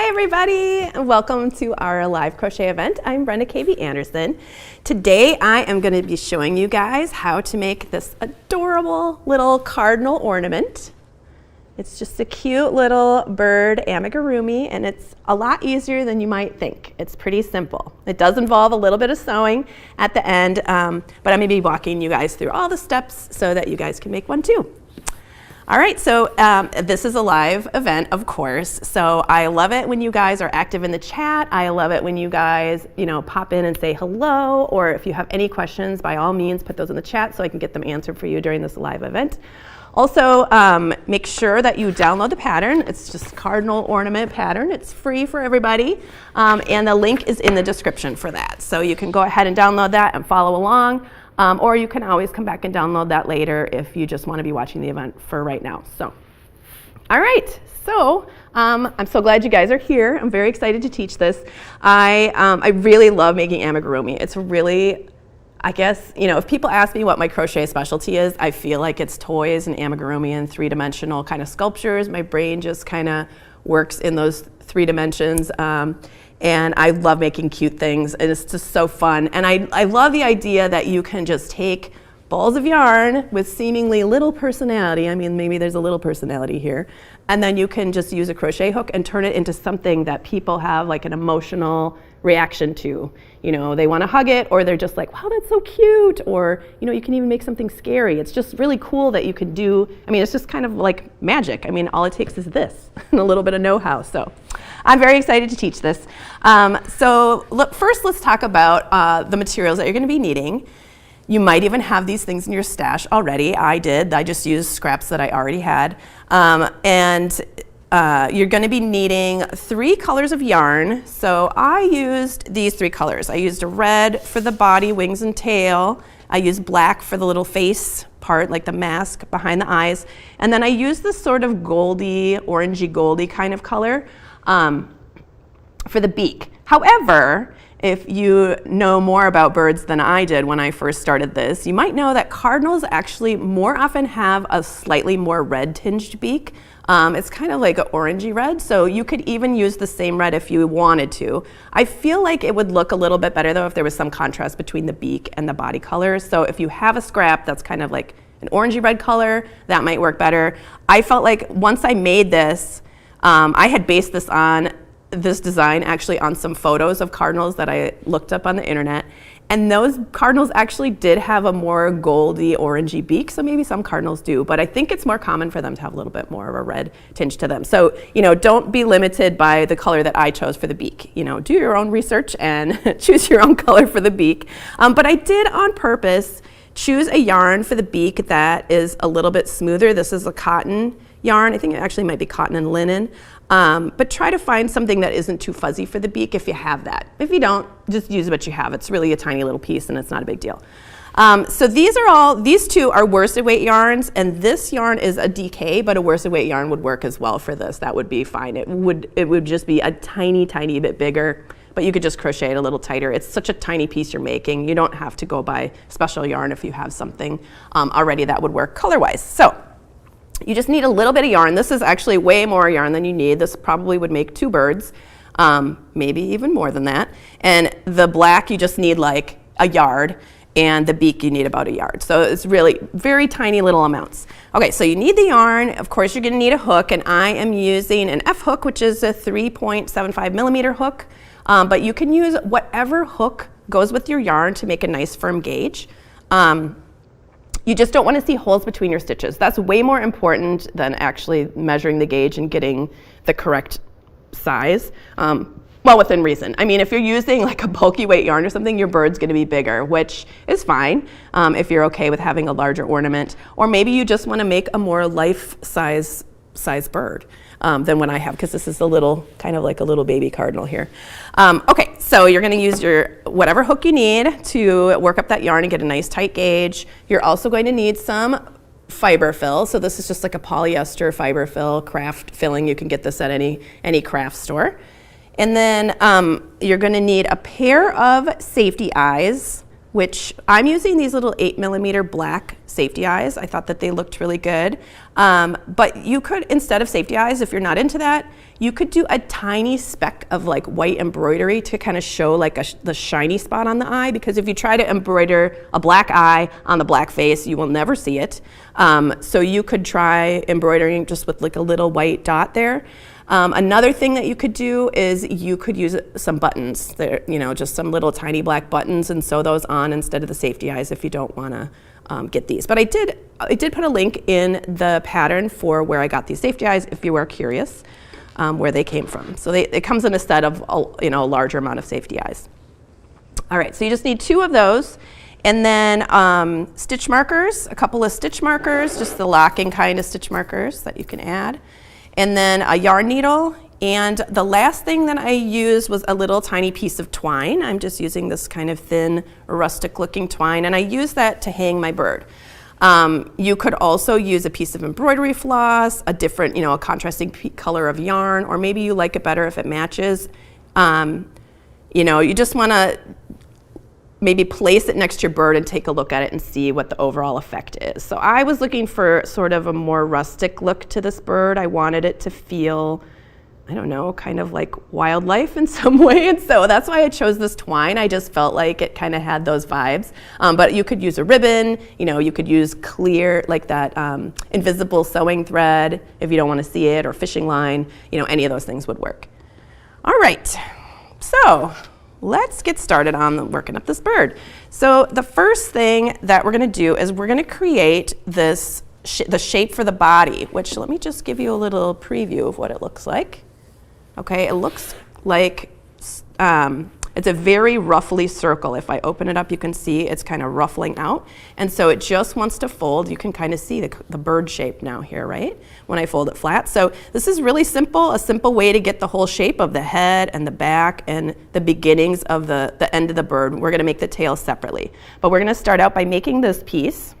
Hi everybody, and welcome to our live crochet event. I'm Brenda KB Anderson. Today I am going to be showing you guys how to make this adorable little cardinal ornament. It's just a cute little bird amigurumi, and it's a lot easier than you might think. It's pretty simple. It does involve a little bit of sewing at the end, but I'm going to be walking you guys through all the steps so that you guys can make one too. All right, so this is a live event, of course, so I love it when you guys are active in the chat. I love it when you guys, pop in and say hello, or if you have any questions, by all means, put those in the chat so I can get them answered for you during this live event. Also, make sure that you download the pattern. It's just Cardinal Ornament pattern. It's free for everybody, and the link is in the description for that. So you can go ahead and download that and follow along. Or you can always come back and download that later if you just want to be watching the event for right now. So, all right. So I'm so glad you guys are here. I'm very excited to teach this. I really love making amigurumi. It's really, I guess, if people ask me what my crochet specialty is, I feel like it's toys and amigurumi and three-dimensional kind of sculptures. My brain just kind of works in those 3 dimensions. And I love making cute things, and it's just so fun. And I love the idea that you can just take balls of yarn with seemingly little personality. I mean, maybe there's a little personality here. And then you can just use a crochet hook and turn it into something that people have like an emotional reaction to. They want to hug it, or they're just like, wow, that's so cute. Or, you can even make something scary. It's just really cool that you can do, it's just kind of like magic. All it takes is this and a little bit of know-how. So I'm very excited to teach this. First let's talk about the materials that you're going to be needing. You might even have these things in your stash already. I did. I just used scraps that I already had. You're going to be needing 3 colors of yarn. So I used these 3 colors. I used a red for the body, wings, and tail. I used black for the little face part, like the mask behind the eyes. And then I used this sort of goldy, orangey goldy kind of color for the beak. However, if you know more about birds than I did when I first started this, you might know that cardinals actually more often have a slightly more red tinged beak. It's kind of like an orangey red, so you could even use the same red if you wanted to. I feel like it would look a little bit better though if there was some contrast between the beak and the body color. So if you have a scrap that's kind of like an orangey red color, that might work better. I felt like once I made this, I had based this design actually on some photos of cardinals that I looked up on the internet, and those cardinals actually did have a more goldy orangey beak, so maybe some cardinals do, but I think it's more common for them to have a little bit more of a red tinge to them. So don't be limited by the color that I chose for the beak. Do your own research and choose your own color for the beak. But I did on purpose choose a yarn for the beak that is a little bit smoother. This is a cotton yarn. I think it actually might be cotton and linen. But try to find something that isn't too fuzzy for the beak if you have that. If you don't, just use what you have. It's really a tiny little piece and it's not a big deal. So these 2 are worsted weight yarns, and this yarn is a DK, but a worsted weight yarn would work as well for this. That would be fine. It would just be a tiny, tiny bit bigger, but you could just crochet it a little tighter. It's such a tiny piece you're making. You don't have to go buy special yarn if you have something already that would work color-wise. So you just need a little bit of yarn. This is actually way more yarn than you need. This probably would make 2 birds, maybe even more than that. And the black, you just need like a yard, and the beak, you need about a yard. So it's really very tiny little amounts. Okay, so you need the yarn. Of course, you're gonna need a hook, and I am using an F hook, which is a 3.75 millimeter hook. But you can use whatever hook goes with your yarn to make a nice firm gauge. You just don't want to see holes between your stitches. That's way more important than actually measuring the gauge and getting the correct size. Well, within reason. If you're using like a bulky weight yarn or something, your bird's going to be bigger, which is fine if you're okay with having a larger ornament. Or maybe you just want to make a more life-size bird than what I have, because this is a little, kind of like a little baby cardinal here. Okay, so you're gonna use your whatever hook you need to work up that yarn and get a nice tight gauge. You're also going to need some fiber fill. So this is just like a polyester fiber fill, craft filling. You can get this at any craft store. And then you're gonna need a pair of safety eyes. which I'm using these little 8mm black safety eyes. I thought that they looked really good. But you could, instead of safety eyes, if you're not into that, you could do a tiny speck of like white embroidery to kind of show like the shiny spot on the eye, because if you try to embroider a black eye on the black face, you will never see it. So you could try embroidering just with like a little white dot there. Another thing that you could do is you could use some buttons, there, you know, just some little tiny black buttons, and sew those on instead of the safety eyes if you don't want to get these. But I did put a link in the pattern for where I got these safety eyes if you are curious where they came from. So it comes in a set of a larger amount of safety eyes. All right, so you just need 2 of those. And then stitch markers, a couple of stitch markers, just the locking kind of stitch markers that you can add. And then a yarn needle, and the last thing that I used was a little tiny piece of twine. I'm just using this kind of thin, rustic looking twine, and I use that to hang my bird. You could also use a piece of embroidery floss, a different, a contrasting color of yarn, or maybe you like it better if it matches. You just want to maybe place it next to your bird and take a look at it and see what the overall effect is. So I was looking for sort of a more rustic look to this bird. I wanted it to feel, I don't know, kind of like wildlife in some way, and so that's why I chose this twine. I just felt like it kind of had those vibes. But you could use a ribbon, you could use clear, like that invisible sewing thread if you don't want to see it, or fishing line, any of those things would work. All right, so let's get started on working up this bird. So the first thing that we're going to do is we're going to create the shape for the body, which let me just give you a little preview of what it looks like. Okay, it looks like it's a very ruffly circle. If I open it up, you can see it's kind of ruffling out. And so it just wants to fold. You can kind of see the bird shape now here, right? When I fold it flat. So this is really simple, a simple way to get the whole shape of the head and the back and the beginnings of the end of the bird. We're gonna make the tail separately. But we're gonna start out by making this piece.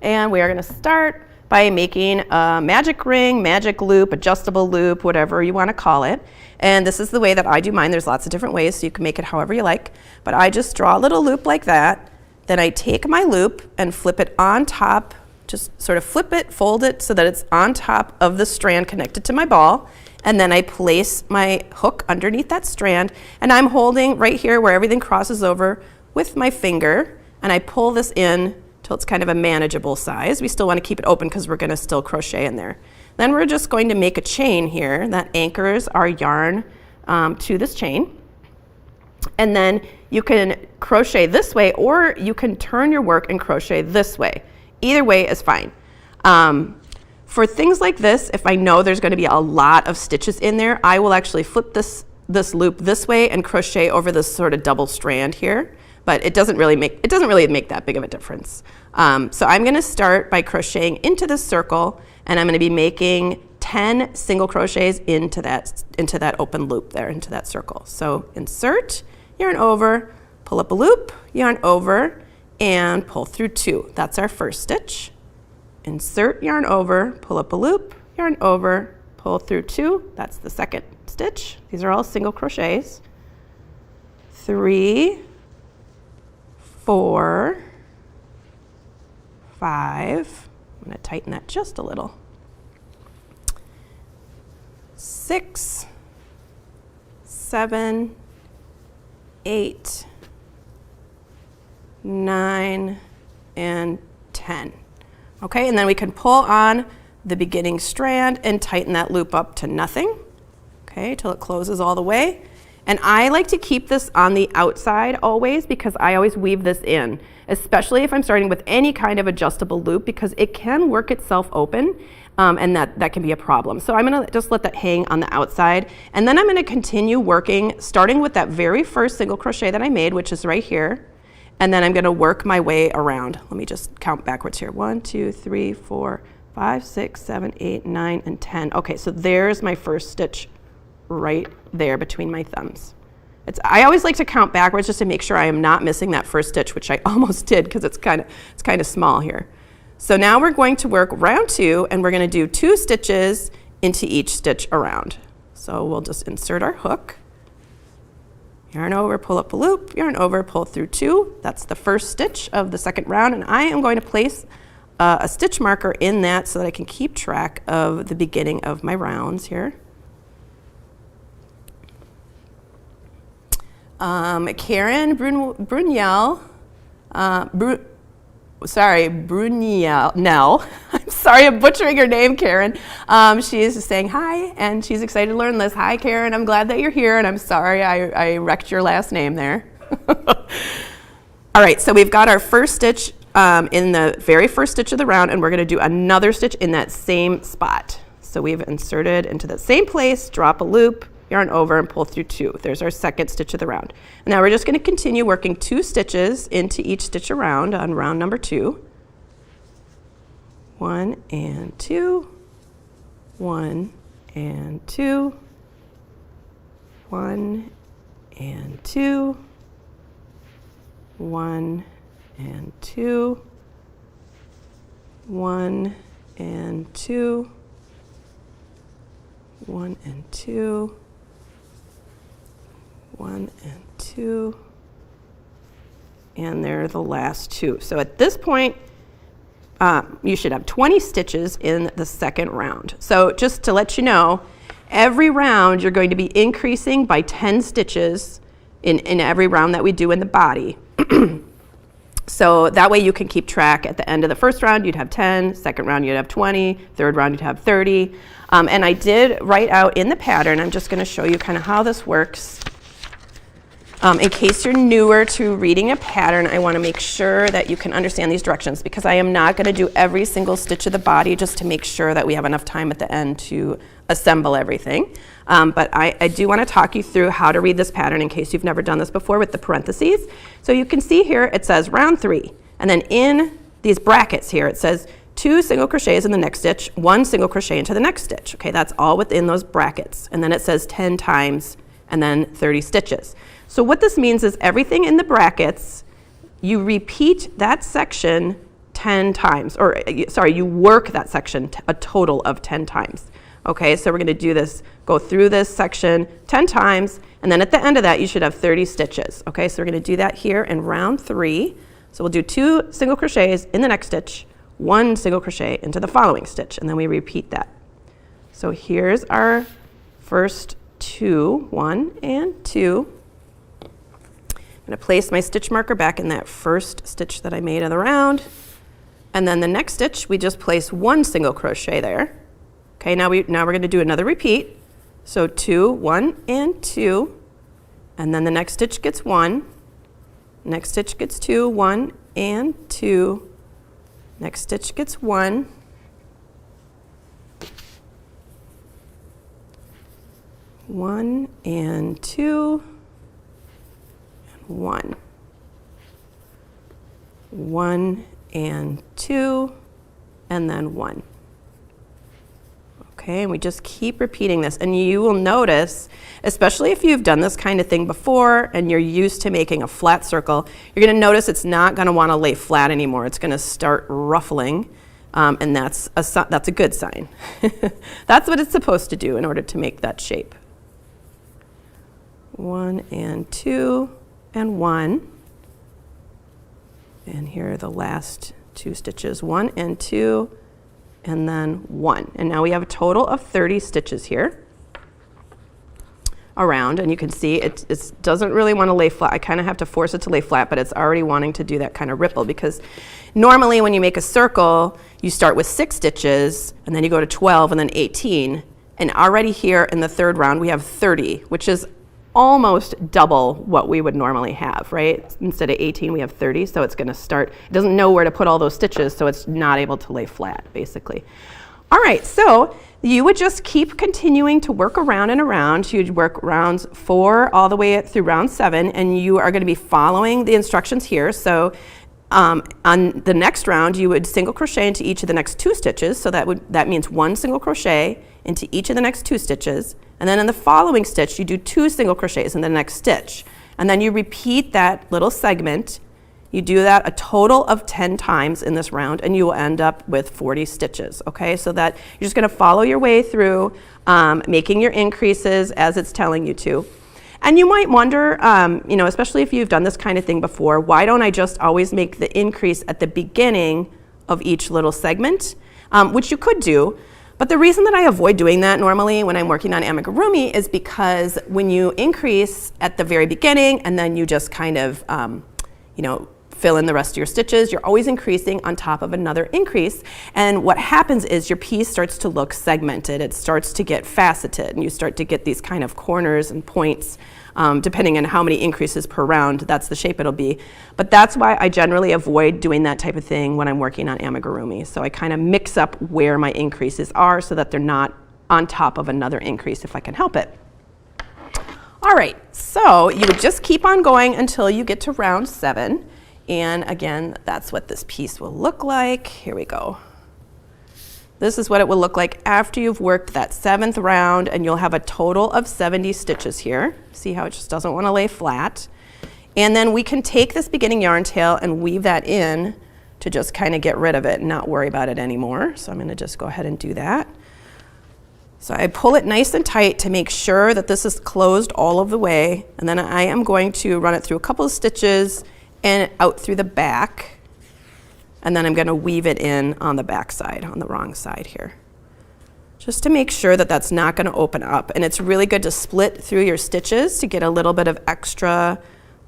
And we are gonna start by making a magic ring, magic loop, adjustable loop, whatever you want to call it. And this is the way that I do mine. There's lots of different ways, so you can make it however you like. But I just draw a little loop like that. Then I take my loop and flip it on top, just sort of flip it, fold it so that it's on top of the strand connected to my ball. And then I place my hook underneath that strand, and I'm holding right here where everything crosses over with my finger, and I pull this in till it's kind of a manageable size. We still want to keep it open because we're going to still crochet in there. Then we're just going to make a chain here that anchors our yarn to this chain. And then you can crochet this way, or you can turn your work and crochet this way. Either way is fine. For things like this, if I know there's going to be a lot of stitches in there, I will actually flip this loop this way and crochet over this sort of double strand here. But it doesn't really make that big of a difference. So I'm going to start by crocheting into this circle, and I'm going to be making 10 single crochets into that open loop there, into that circle. So insert, yarn over, pull up a loop, yarn over, and pull through 2. That's our first stitch. Insert, yarn over, pull up a loop, yarn over, pull through 2. That's the second stitch. These are all single crochets. 3, 4, 5, I'm going to tighten that just a little. 6, 7, 8, 9, and 10. Okay, and then we can pull on the beginning strand and tighten that loop up to nothing, okay, till it closes all the way. And I like to keep this on the outside always, because I always weave this in, especially if I'm starting with any kind of adjustable loop, because it can work itself open, and that can be a problem. So I'm going to just let that hang on the outside, and then I'm going to continue working, starting with that very first single crochet that I made, which is right here, and then I'm going to work my way around. Let me just count backwards here. 1, 2, 3, 4, 5, 6, 7, 8, 9, and 10. Okay, so there's my first stitch right there between my thumbs. I always like to count backwards just to make sure I am not missing that first stitch, which I almost did because it's kind of small here. So now we're going to work round 2, and we're going to do 2 stitches into each stitch around. So we'll just insert our hook, yarn over, pull up a loop, yarn over, pull through 2. That's the first stitch of the second round, and I am going to place a stitch marker in that so that I can keep track of the beginning of my rounds here. Karen Bruniel, Bruniel, I'm sorry, I'm butchering her name, Karen. She is saying hi, and she's excited to learn this. Hi, Karen, I'm glad that you're here, and I'm sorry I wrecked your last name there. All right, so we've got our first stitch in the very first stitch of the round, and we're going to do another stitch in that same spot. So we've inserted into the same place, drop a loop, yarn over, and pull through 2. There's our second stitch of the round. And now we're just going to continue working 2 stitches into each stitch around on round number 2. 1 and 2, 1 and 2, 1 and 2, 1 and 2, 1 and 2, 1 and 2, 1 and 2, and they're the last 2. So at this point, you should have 20 stitches in the second round. So just to let you know, every round you're going to be increasing by 10 stitches in every round that we do in the body. So that way you can keep track. At the end of the first round, you'd have 10, second round, you'd have 20, third round, you'd have 30. And I did write out in the pattern, I'm just going to show you kind of how this works. In case you're newer to reading a pattern, I want to make sure that you can understand these directions, because I am not going to do every single stitch of the body just to make sure that we have enough time at the end to assemble everything. But I do want to talk you through how to read this pattern in case you've never done this before with the parentheses. So you can see here it says round 3, and then in these brackets here it says 2 single crochets in the next stitch, 1 single crochet into the next stitch. Okay, that's all within those brackets. And then it says 10 times and then 30 stitches. So what this means is everything in the brackets, you repeat that section 10 times, or sorry, you work that section a total of 10 times. Okay, so we're going to do this, go through this section 10 times, and then at the end of that you should have 30 stitches. Okay, so we're going to do that here in round 3. So we'll do 2 single crochets in the next stitch, 1 single crochet into the following stitch, and then we repeat that. So here's our first 2, 1 and 2. I'm going to place my stitch marker back in that first stitch that I made of the round, and then the next stitch we just place 1 single crochet there. Okay, now we're going to do another repeat. So 2, 1 and 2, and then the next stitch gets 1, next stitch gets 2, 1 and 2, next stitch gets 1, one and 2, 1, 1 and 2, and then 1. Okay, and we just keep repeating this, and you will notice, especially if you've done this kind of thing before and you're used to making a flat circle, you're going to notice it's not going to want to lay flat anymore. It's going to start ruffling, and that's a good sign. That's what it's supposed to do in order to make that shape. 1 and 2 and 1, and here are the last 2 stitches, 1 and 2, and then 1. And now we have a total of 30 stitches here around, and you can see it doesn't really want to lay flat. I kind of have to force it to lay flat, but it's already wanting to do that kind of ripple, because normally when you make a circle, you start with 6 stitches, and then you go to 12, and then 18, and already here in the third round we have 30, which is almost double what we would normally have, right? Instead of 18, we have 30, so it's going to start, it doesn't know where to put all those stitches, so it's not able to lay flat, basically. All right, so you would just keep continuing to work around and around. You'd work rounds 4 all the way through round 7, and you are going to be following the instructions here. So on the next round, you would single crochet into each of the next 2 stitches, so that means 1 single crochet into each of the next 2 stitches, and then in the following stitch you do 2 single crochets in the next stitch, and then you repeat that little segment. You do that a total of 10 times in this round, and you will end up with 40 stitches. Okay, so that you're just going to follow your way through, making your increases as it's telling you to. And you might wonder, you know, especially if you've done this kind of thing before, why don't I just always make the increase at the beginning of each little segment, which you could do. But the reason that I avoid doing that normally when I'm working on amigurumi is because when you increase at the very beginning and then you just kind of, you know, fill in the rest of your stitches, you're always increasing on top of another increase. And what happens is your piece starts to look segmented. It starts to get faceted, and you start to get these kind of corners and points. Depending on how many increases per round, that's the shape it'll be. But that's why I generally avoid doing that type of thing when I'm working on amigurumi. So I kind of mix up where my increases are so that they're not on top of another increase if I can help it. All right, so you would just keep on going until you get to round 7. And again, that's what this piece will look like. Here we go. This is what it will look like after you've worked that 7th round, and you'll have a total of 70 stitches here. See how it just doesn't want to lay flat. And then we can take this beginning yarn tail and weave that in to just kind of get rid of it and not worry about it anymore. So I'm going to just go ahead and do that. So I pull it nice and tight to make sure that this is closed all of the way, and then I am going to run it through a couple of stitches and out through the back, and then I'm going to weave it in on the back side, on the wrong side here, just to make sure that that's not going to open up. And it's really good to split through your stitches to get a little bit of extra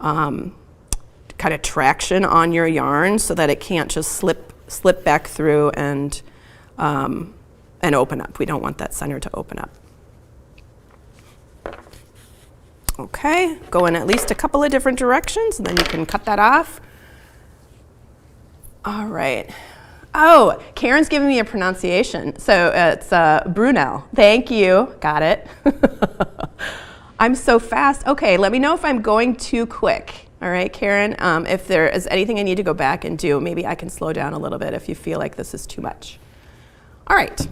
kind of traction on your yarn so that it can't just slip back through and open up. We don't want that center to open up. Okay, go in at least a couple of different directions, and then you can cut that off. All right. Oh, Karen's giving me a pronunciation. So it's Brunel. Thank you. Got it. I'm so fast. Okay, let me know if I'm going too quick. All right, Karen, if there is anything I need to go back and do, maybe I can slow down a little bit if you feel like this is too much. All right.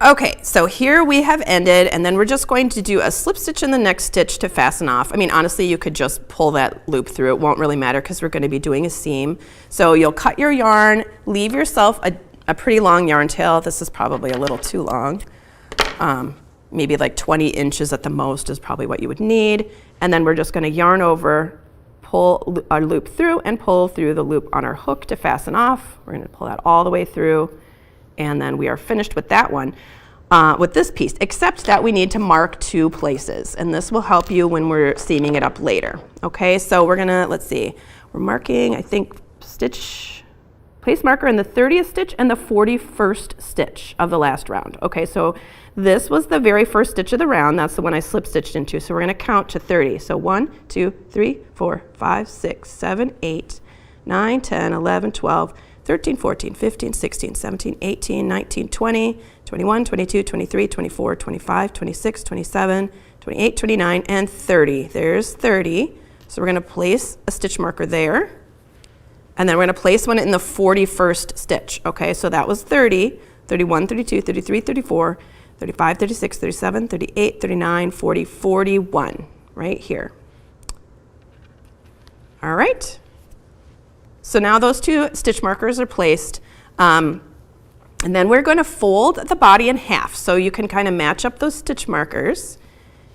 Okay, so here we have ended, and then we're just going to do a slip stitch in the next stitch to fasten off. I mean, honestly, you could just pull that loop through. It won't really matter because we're going to be doing a seam. So you'll cut your yarn, leave yourself a pretty long yarn tail. This is probably a little too long. Maybe like 20 inches at the most is probably what you would need. And then we're just going to yarn over, pull our loop through, and pull through the loop on our hook to fasten off. We're going to pull that all the way through. And then we are finished with that one, with this piece, except that we need to mark 2 places. And this will help you when we're seaming it up later. Okay, so we're gonna, let's see, we're marking, I think, place marker in the 30th stitch and the 41st stitch of the last round. Okay, so this was the very first stitch of the round. That's the one I slip stitched into. So we're gonna count to 30. So 1, 2, 3, 4, 5, 6, 7, 8, 9, 10, 11, 12, 13, 14, 15, 16, 17, 18, 19, 20, 21, 22, 23, 24, 25, 26, 27, 28, 29, and 30. There's 30. So we're going to place a stitch marker there. And then we're going to place one in the 41st stitch. Okay, so that was 30, 31, 32, 33, 34, 35, 36, 37, 38, 39, 40, 41, right here. All right. So now those 2 stitch markers are placed, and then we're going to fold the body in half. So you can kind of match up those stitch markers,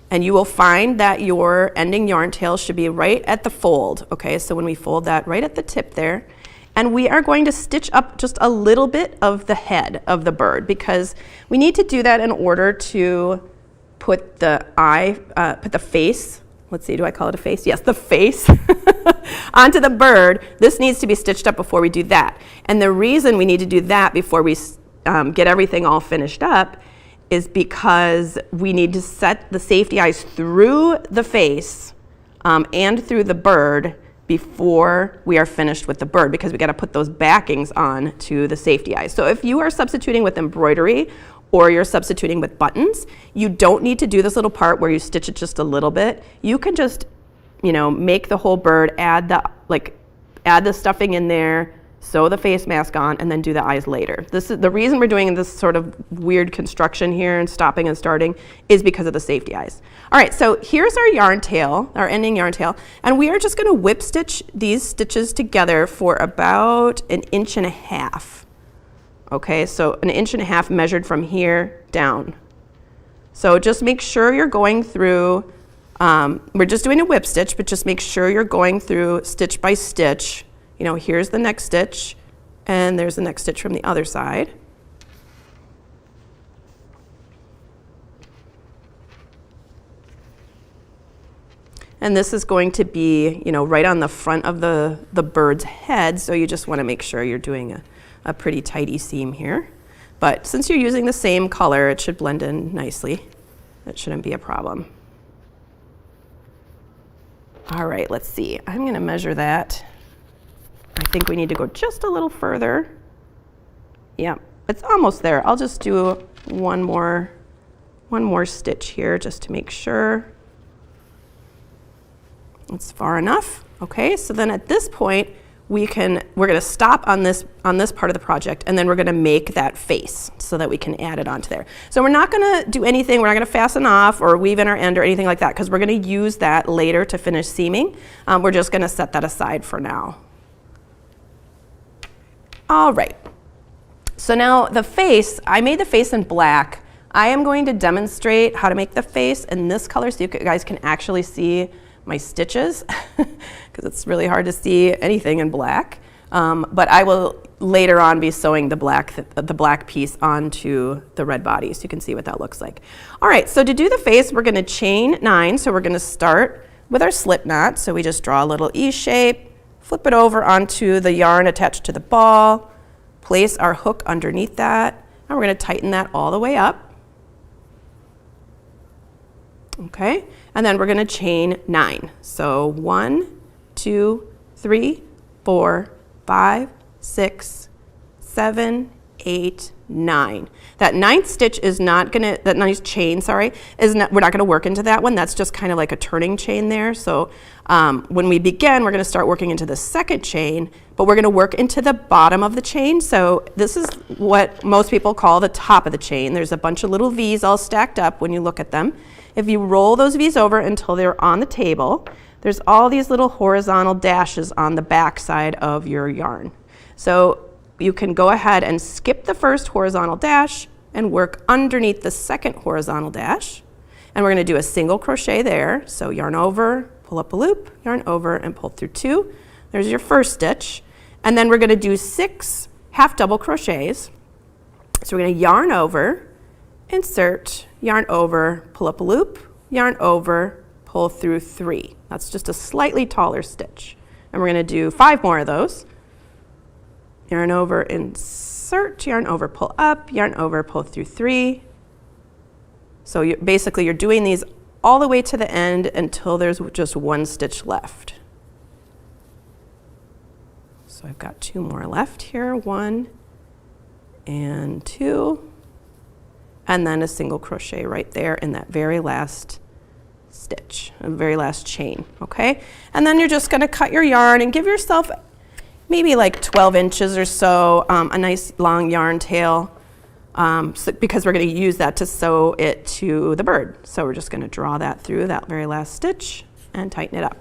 and you will find that your ending yarn tail should be right at the fold. Okay, so when we fold that right at the tip there, and we are going to stitch up just a little bit of the head of the bird, because we need to do that in order to put the face. Let's see, do I call it a face? Yes, the face onto the bird. This needs to be stitched up before we do that. And the reason we need to do that before we get everything all finished up is because we need to set the safety eyes through the face and through the bird before we are finished with the bird, because we got to put those backings on to the safety eyes. So if you are substituting with embroidery or you're substituting with buttons, you don't need to do this little part where you stitch it just a little bit. You can just, make the whole bird, add the stuffing in there, sew the face mask on, and then do the eyes later. This is the reason we're doing this sort of weird construction here and stopping and starting is because of the safety eyes. All right, so here's our yarn tail, our ending yarn tail, and we are just going to whip stitch these stitches together for about 1.5 inches. Okay, so 1.5 inches measured from here down. So just make sure you're going through, we're just doing a whip stitch, but just make sure you're going through stitch by stitch. You know, here's the next stitch, and there's the next stitch from the other side. And this is going to be, you know, right on the front of the bird's head, so you just want to make sure you're doing a pretty tidy seam here. But since you're using the same color, it should blend in nicely. That shouldn't be a problem. All right, let's see. I'm going to measure that. I think we need to go just a little further. Yeah, it's almost there. I'll just do one more stitch here just to make sure it's far enough. Okay, so then at this point we're going to stop on this part of the project, and then we're going to make that face so that we can add it onto there. So we're not going to do anything. We're not going to fasten off or weave in our end or anything like that, because we're going to use that later to finish seaming. We're just going to set that aside for now. All right, so now the face, I made the face in black. I am going to demonstrate how to make the face in this color so you guys can actually see my stitches, because it's really hard to see anything in black. But I will later on be sewing the black piece onto the red body so you can see what that looks like. All right, so to do the face, we're going to chain 9. So we're going to start with our slip knot. So we just draw a little E shape, flip it over onto the yarn attached to the ball, place our hook underneath that, and we're going to tighten that all the way up. Okay, and then we're going to chain 9. So 1, 2, 3, 4, 5, 6, 7, 8, 9. That 9th stitch is not going to, that 9th chain, sorry, we're not going to work into that one. That's just kind of like a turning chain there. So when we begin, we're going to start working into the 2nd chain, but we're going to work into the bottom of the chain. So this is what most people call the top of the chain. There's a bunch of little V's all stacked up when you look at them. If you roll those V's over until they're on the table, there's all these little horizontal dashes on the back side of your yarn. So you can go ahead and skip the first horizontal dash and work underneath the 2nd horizontal dash. And we're going to do a single crochet there. So yarn over, pull up a loop, yarn over, and pull through 2. There's your first stitch. And then we're going to do 6 half double crochets. So we're going to yarn over, insert, yarn over, pull up a loop, yarn over, pull through 3. That's just a slightly taller stitch. And we're going to do 5 more of those. Yarn over, insert, yarn over, pull up, yarn over, pull through 3. So basically you're doing these all the way to the end until there's just 1 stitch left. So I've got 2 more left here, 1 and 2. And then a single crochet right there in that very last stitch, the very last chain, okay? And then you're just gonna cut your yarn and give yourself maybe like 12 inches or so, a nice long yarn tail, because we're gonna use that to sew it to the bird. So we're just gonna draw that through that very last stitch and tighten it up.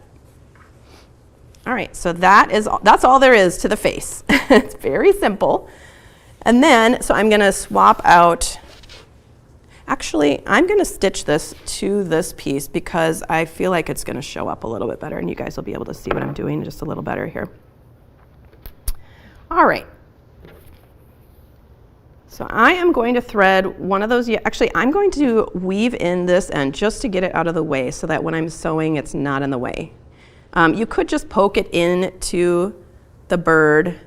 All right, so that's all there is to the face. It's very simple. And then, so I'm gonna swap out. Actually, I'm going to stitch this to this piece because I feel like it's going to show up a little bit better, and you guys will be able to see what I'm doing just a little better here. All right. So I am going to thread one of those. Actually, I'm going to weave in this end just to get it out of the way so that when I'm sewing, it's not in the way. You could just poke it into the bird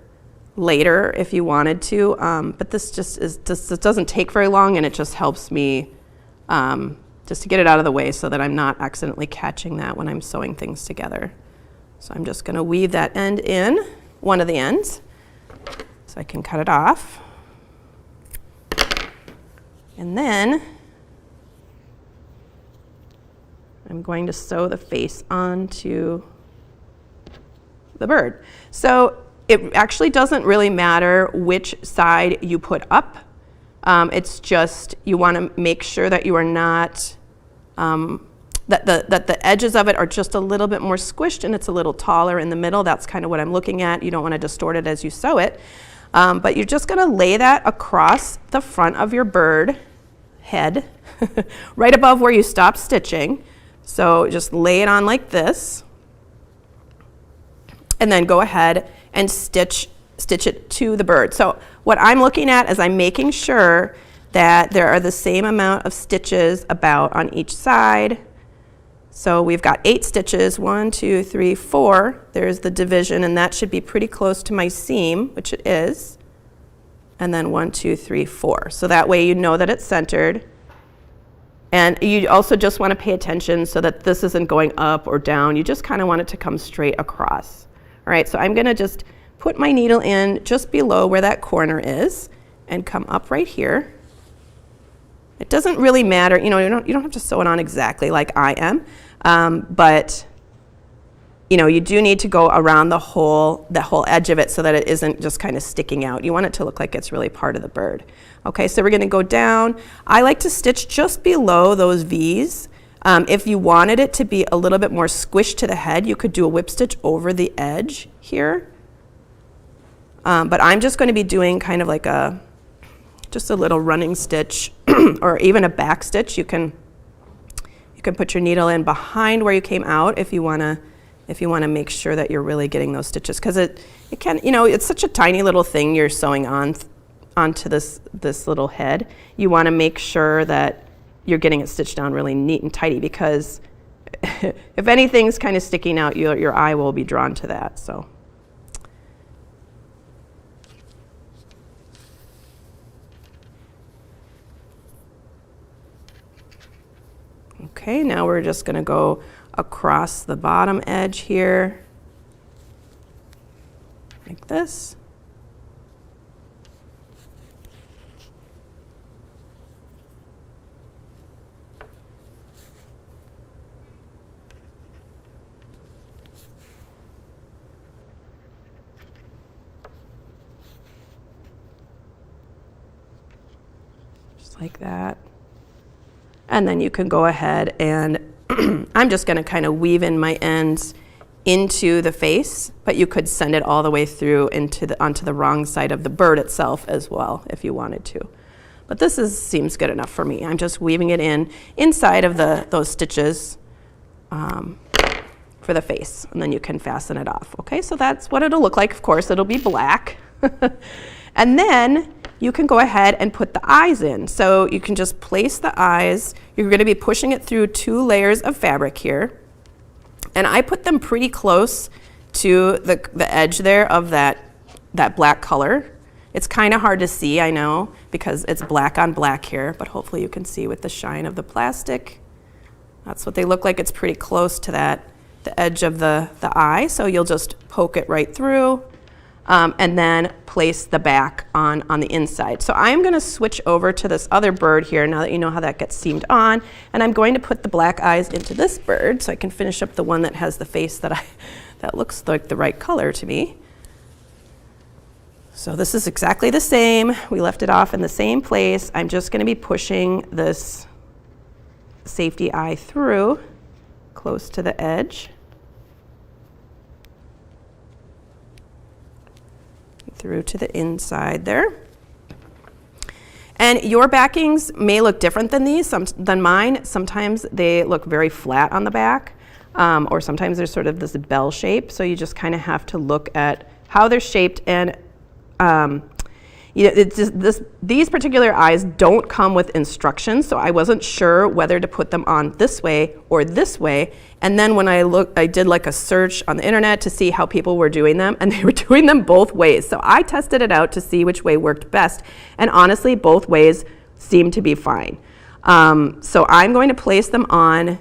later if you wanted to, but this doesn't take very long, and it just helps me just to get it out of the way so that I'm not accidentally catching that when I'm sewing things together. So I'm just going to weave that end in, one of the ends, so I can cut it off. And then I'm going to sew the face onto the bird. So it actually doesn't really matter which side you put up. It's just you want to make sure that you are not, that the edges of it are just a little bit more squished and it's a little taller in the middle. That's kind of what I'm looking at. You don't want to distort it as you sew it. But you're just going to lay that across the front of your bird head, right above where you stop stitching. So just lay it on like this, and then go ahead and stitch it to the bird. So what I'm looking at is I'm making sure that there are the same amount of stitches about on each side. So we've got 8 stitches, 1, 2, 3, 4. There's the division, and that should be pretty close to my seam, which it is. And then 1, 2, 3, 4. So that way you know that it's centered. And you also just want to pay attention so that this isn't going up or down. You just kind of want it to come straight across. All right, so I'm going to just put my needle in just below where that corner is and come up right here. It doesn't really matter, you know, you don't have to sew it on exactly like I am, but you know, you do need to go around the whole edge of it so that it isn't just kind of sticking out. You want it to look like it's really part of the bird. Okay, so we're going to go down. I like to stitch just below those V's. If you wanted it to be a little bit more squished to the head, you could do a whip stitch over the edge here. But I'm just going to be doing kind of like just a little running stitch or even a back stitch. You can put your needle in behind where you came out if you want to make sure that you're really getting those stitches, because it can, you know, it's such a tiny little thing you're sewing onto this little head. You want to make sure that you're getting it stitched down really neat and tidy, because if anything's kind of sticking out, your eye will be drawn to that. So. Okay, now we're just going to go across the bottom edge here, like this. Just like that. And then you can go ahead and I'm just going to kind of weave in my ends into the face, but you could send it all the way through onto the wrong side of the bird itself as well if you wanted to. But this seems good enough for me. I'm just weaving it inside of those stitches for the face, and then you can fasten it off. Okay, so that's what it'll look like. Of course, it'll be black. And then you can go ahead and put the eyes in. So you can just place the eyes. You're going to be pushing it through 2 layers of fabric here. And I put them pretty close to the edge there of that black color. It's kind of hard to see, I know, because it's black on black here, but hopefully you can see with the shine of the plastic. That's what they look like. It's pretty close to the edge of the eye. So you'll just poke it right through. And then place the back on the inside. So I'm going to switch over to this other bird here now that you know how that gets seamed on, and I'm going to put the black eyes into this bird so I can finish up the one that has the face that looks like the right color to me. So this is exactly the same. We left it off in the same place. I'm just going to be pushing this safety eye through close to the edge. Through to the inside there. And your backings may look different than mine. Sometimes they look very flat on the back, or sometimes there's sort of this bell shape. So you just kind of have to look at how they're shaped. And you know, it's just these particular eyes don't come with instructions, so I wasn't sure whether to put them on this way or this way. And then when I did like a search on the internet to see how people were doing them, and they were doing them both ways. So I tested it out to see which way worked best, and honestly, both ways seemed to be fine. So I'm going to place them on,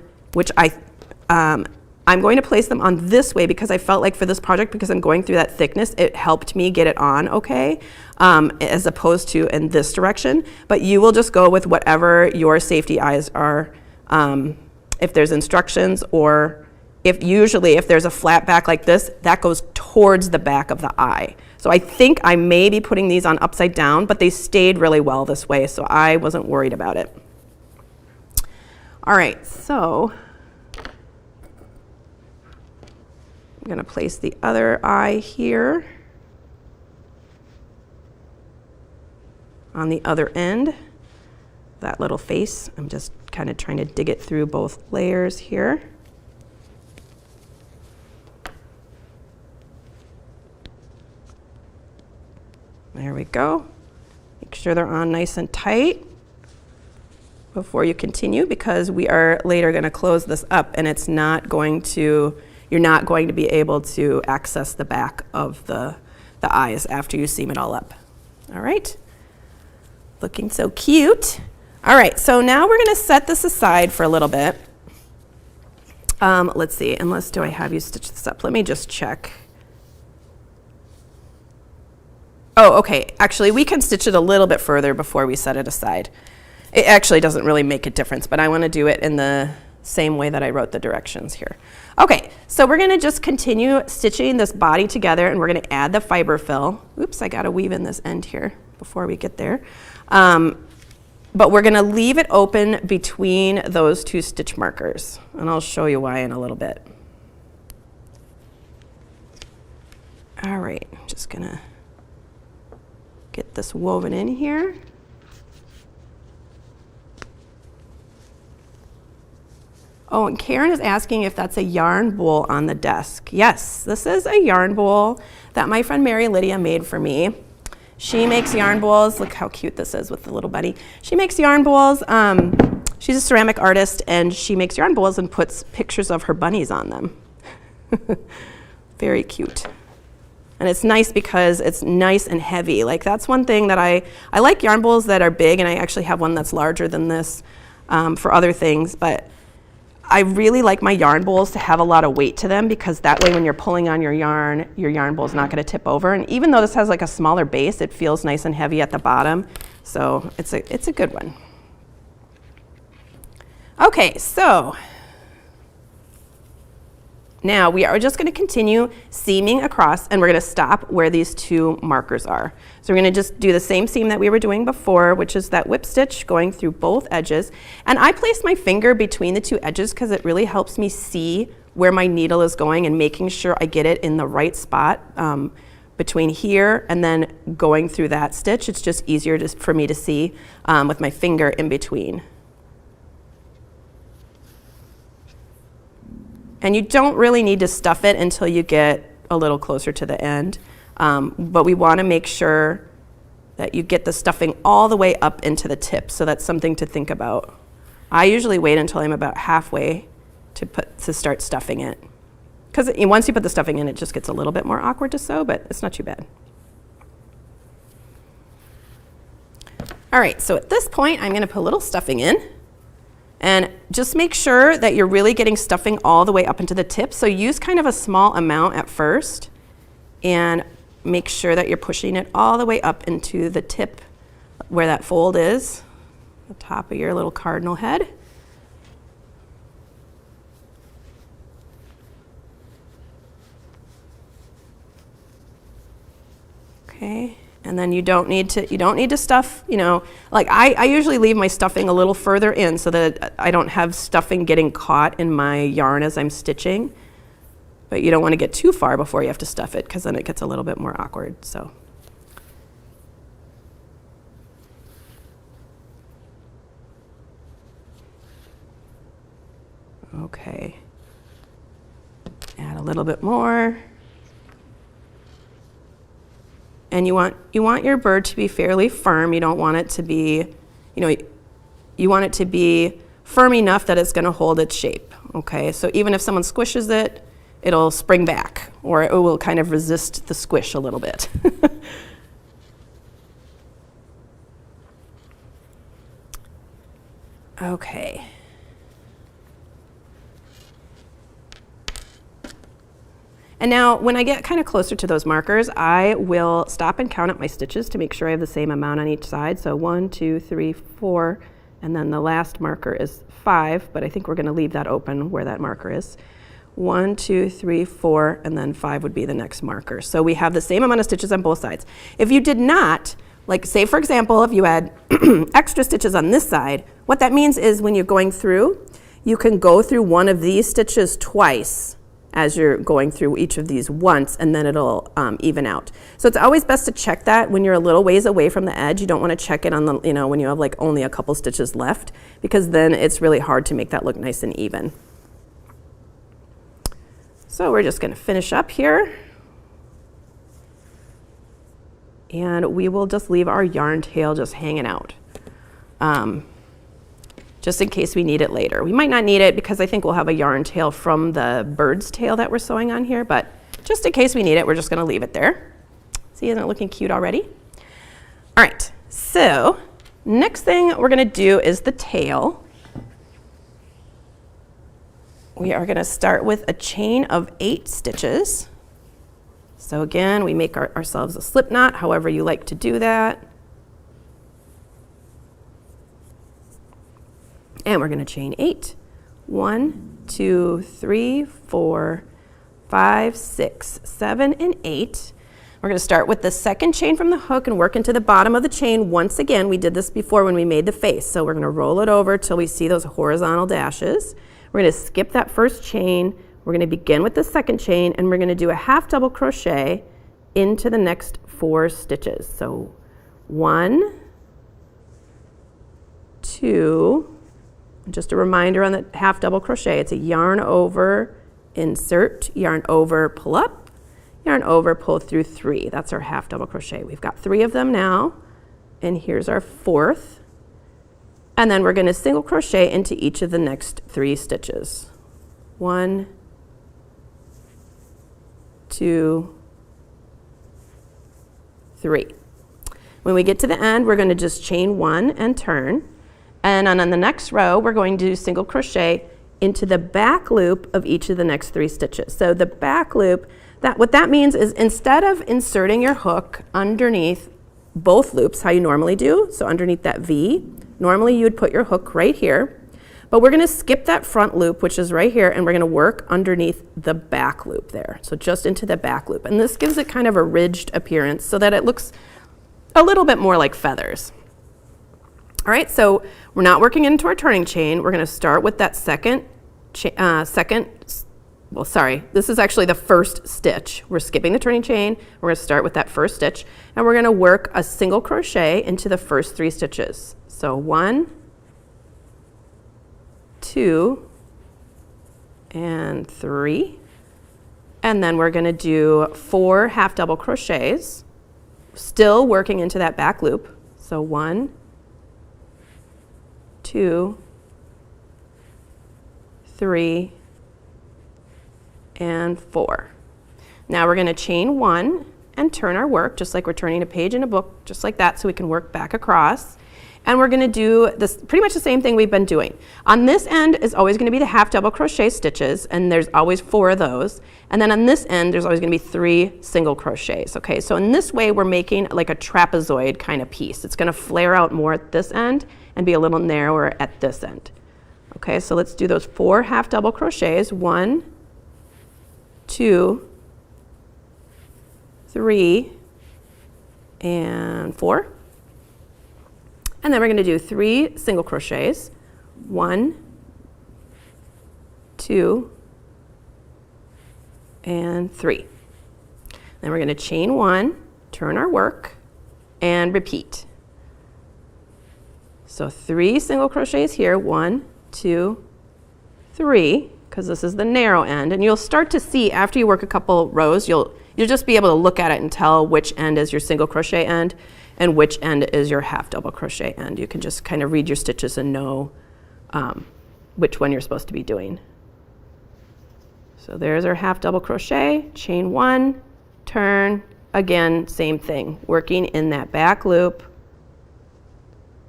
I'm going to place them on this way because I felt like for this project, because I'm going through that thickness, it helped me get it on okay, as opposed to in this direction. But you will just go with whatever your safety eyes are, if there's instructions, or if there's a flat back like this, that goes towards the back of the eye. So I think I may be putting these on upside down, but they stayed really well this way, so I wasn't worried about it. All right, so I'm going to place the other eye here on the other end. that little face. I'm just kind of trying to dig it through both layers here. There we go. Make sure they're on nice and tight before you continue, because we are later going to close this up and it's not going to, you're not going to be able to access the back of the eyes after you seam it all up. All right, looking so cute. All right, so now we're going to set this aside for a little bit. Let's see, unless do I have you stitch this up? Let me just check. Oh, okay, actually we can stitch it a little bit further before we set it aside. It actually doesn't really make a difference, but I want to do it in the same way that I wrote the directions here. Okay, so we're going to just continue stitching this body together, and we're going to add the fiber fill. Oops, I got to weave in this end here before we get there. But we're going to leave it open between those two stitch markers, and I'll show you why in a little bit. All right, I'm just going to get this woven in here. Oh, and Karen is asking if that's a yarn bowl on the desk. Yes, this is a yarn bowl that my friend Mary Lydia made for me. She makes yarn bowls. Look how cute this is with the little bunny. She makes yarn bowls. She's a ceramic artist, and she makes yarn bowls and puts pictures of her bunnies on them. Very cute. And it's nice because it's nice and heavy. Like, that's one thing that I like yarn bowls that are big, and I actually have one that's larger than this for other things, but I really like my yarn bowls to have a lot of weight to them, because that way when you're pulling on your yarn bowl is not going to tip over. And even though this has like a smaller base, it feels nice and heavy at the bottom. So it's a good one. Okay, so now we are just going to continue seaming across, and we're going to stop where these two markers are. So we're going to just do the same seam that we were doing before, which is that whip stitch going through both edges. And I place my finger between the two edges because it really helps me see where my needle is going and making sure I get it in the right spot between here and then going through that stitch. It's just easier for me to see with my finger in between. And you don't really need to stuff it until you get a little closer to the end. But we want to make sure that you get the stuffing all the way up into the tip. So that's something to think about. I usually wait until I'm about halfway to start stuffing it. Because once you put the stuffing in, it just gets a little bit more awkward to sew, but it's not too bad. All right, so at this point, I'm going to put a little stuffing in. And just make sure that you're really getting stuffing all the way up into the tip. So use kind of a small amount at first, and make sure that you're pushing it all the way up into the tip where that fold is, the top of your little cardinal head. Okay. And then you don't need to stuff, you know, like I usually leave my stuffing a little further in so that I don't have stuffing getting caught in my yarn as I'm stitching. But you don't want to get too far before you have to stuff it, because then it gets a little bit more awkward. So. Okay. Add a little bit more. And you want your bird to be fairly firm. You don't want it to be, you want it to be firm enough that it's going to hold its shape. Okay, so even if someone squishes it, it'll spring back, or it will kind of resist the squish a little bit. Okay. And now when I get kind of closer to those markers, I will stop and count up my stitches to make sure I have the same amount on each side. So 1, 2, 3, 4, and then the last marker is 5, but I think we're going to leave that open where that marker is. 1, 2, 3, 4, and then 5 would be the next marker. So we have the same amount of stitches on both sides. If you did not, like say for example, if you had extra stitches on this side, what that means is when you're going through, you can go through one of these stitches twice as you're going through each of these once, and then it'll even out. So it's always best to check that when you're a little ways away from the edge. You don't want to check it on the, when you have like only a couple stitches left, because then it's really hard to make that look nice and even. So we're just going to finish up here. And we will just leave our yarn tail just hanging out. Just in case we need it later. We might not need it because I think we'll have a yarn tail from the bird's tail that we're sewing on here, but just in case we need it, we're just gonna leave it there. See, isn't it looking cute already? All right, so next thing we're gonna do is the tail. We are gonna start with a chain of 8 stitches. So again, we make ourselves a slip knot, however you like to do that. And we're going to chain 8. 1, 2, 3, 4, 5, 6, 7, and 8. We're going to start with the second chain from the hook and work into the bottom of the chain. Once again, we did this before when we made the face. So we're going to roll it over till we see those horizontal dashes. We're going to skip that first chain. We're going to begin with the second chain, and we're going to do a half double crochet into the next 4 stitches. So 1, 2, just a reminder on the half double crochet, it's a yarn over, insert, yarn over, pull up, yarn over, pull through 3. That's our half double crochet. We've got 3 of them now, and here's our 4th. And then we're going to single crochet into each of the next 3 stitches. 1, 2, 3. When we get to the end, we're going to just chain 1 and turn. And on the next row, we're going to single crochet into the back loop of each of the next 3 stitches. So the back loop, what that means is instead of inserting your hook underneath both loops, how you normally do, so underneath that V, normally you would put your hook right here. But we're going to skip that front loop, which is right here, and we're going to work underneath the back loop there. So just into the back loop. And this gives it kind of a ridged appearance so that it looks a little bit more like feathers. All right, so we're not working into our turning chain. We're going to start with that this is actually the first stitch. We're skipping the turning chain. We're going to start with that first stitch, and we're going to work a single crochet into the first 3 stitches. So 1, 2, and 3. And then we're going to do 4 half double crochets, still working into that back loop. So 1, 2, 3, and 4. Now we're going to chain 1 and turn our work just like we're turning a page in a book, just like that, so we can work back across. And we're going to do this pretty much the same thing we've been doing. On this end is always going to be the half double crochet stitches, and there's always 4 of those. And then on this end, there's always going to be 3 single crochets. Okay, so in this way, we're making like a trapezoid kind of piece. It's going to flare out more at this end and be a little narrower at this end. Okay, so let's do those 4 half double crochets. 1, 2, 3, and 4. And then we're going to do 3 single crochets. 1, 2, and 3. Then we're going to chain 1, turn our work, and repeat. So 3 single crochets here. 1, 2, 3, because this is the narrow end. And you'll start to see after you work a couple rows, you'll just be able to look at it and tell which end is your single crochet end and which end is your half double crochet end. You can just kind of read your stitches and know which one you're supposed to be doing. So there's our half double crochet, chain 1, turn, again, same thing, working in that back loop.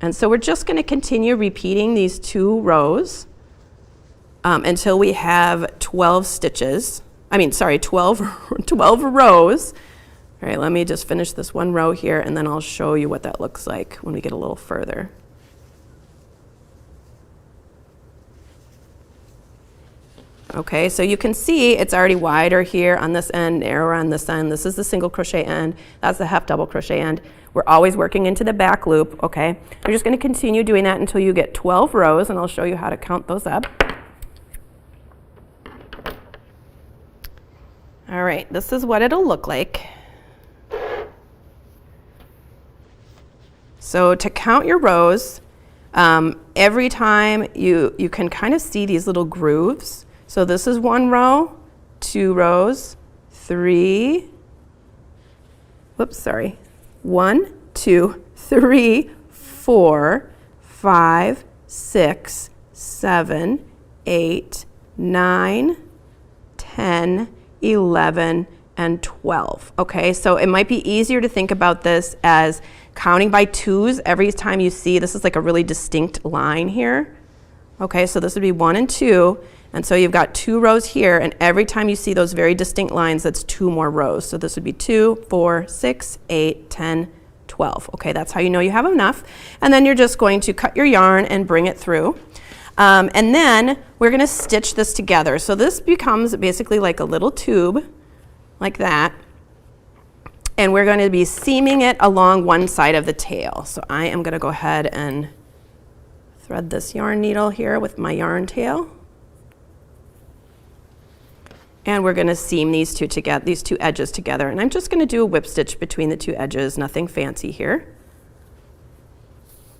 And so we're just going to continue repeating these 2 rows until we have 12 stitches. 12 rows. All right, let me just finish this one row here, and then I'll show you what that looks like when we get a little further. Okay, so you can see it's already wider here on this end, narrower on this end. This is the single crochet end. That's the half double crochet end. We're always working into the back loop, okay? You're just going to continue doing that until you get 12 rows, and I'll show you how to count those up. All right, this is what it'll look like. So to count your rows, every time you can kind of see these little grooves. So this is 1 row, 2 rows, 3, whoops, sorry, 1, 2, 3, 4, 5, 6, 7, 8, 9, 10, 11, and 12. Okay, so it might be easier to think about this as counting by 2s every time you see, this is like a really distinct line here. Okay, so this would be 1 and 2, and so you've got 2 rows here, and every time you see those very distinct lines, that's 2 more rows. So this would be 2, 4, 6, 8, 10, 12. Okay, that's how you know you have enough. And then you're just going to cut your yarn and bring it through. And then we're going to stitch this together. So this becomes basically like a little tube, like that. And we're going to be seaming it along one side of the tail. So I am going to go ahead and thread this yarn needle here with my yarn tail. And we're going to seam these two edges together. And I'm just going to do a whip stitch between the 2 edges, nothing fancy here.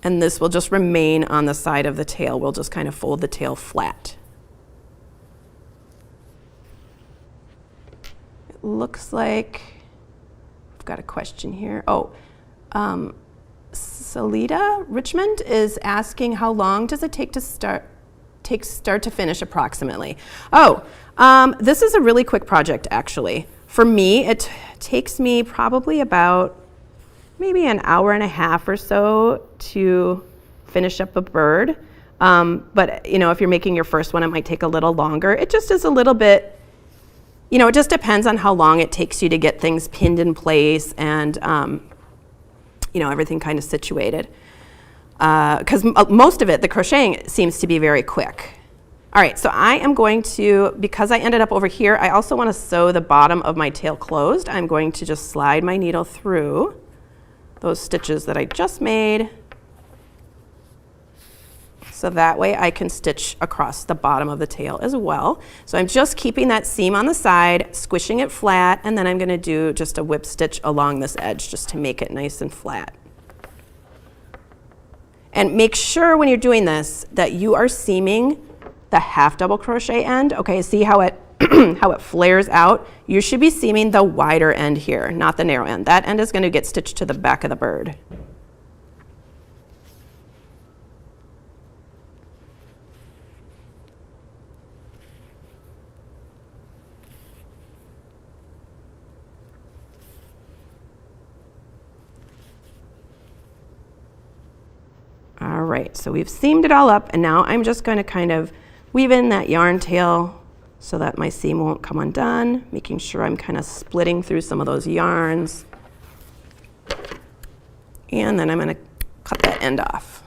And this will just remain on the side of the tail. We'll just kind of fold the tail flat. It looks like I've got a question here. Oh, Salida Richmond is asking, how long does it take to start to finish approximately? Oh, this is a really quick project actually. For me, it takes me probably about maybe an hour and a half or so to finish up a bird. But you know, if you're making your first one, it might take a little longer. It just is a little bit, you know, it just depends on how long it takes you to get things pinned in place and you know, everything kind of situated. Because most of it, the crocheting seems to be very quick. All right, so I am going to, because I ended up over here, I also want to sew the bottom of my tail closed. I'm going to just slide my needle through those stitches that I just made. So that way I can stitch across the bottom of the tail as well. So I'm just keeping that seam on the side, squishing it flat, and then I'm going to do just a whip stitch along this edge just to make it nice and flat. And make sure when you're doing this that you are seaming the half double crochet end. Okay, see how it how it flares out? You should be seaming the wider end here, not the narrow end. That end is going to get stitched to the back of the bird. All right, so we've seamed it all up, and now I'm just going to kind of weave in that yarn tail so that my seam won't come undone, making sure I'm kind of splitting through some of those yarns. And then I'm going to cut that end off.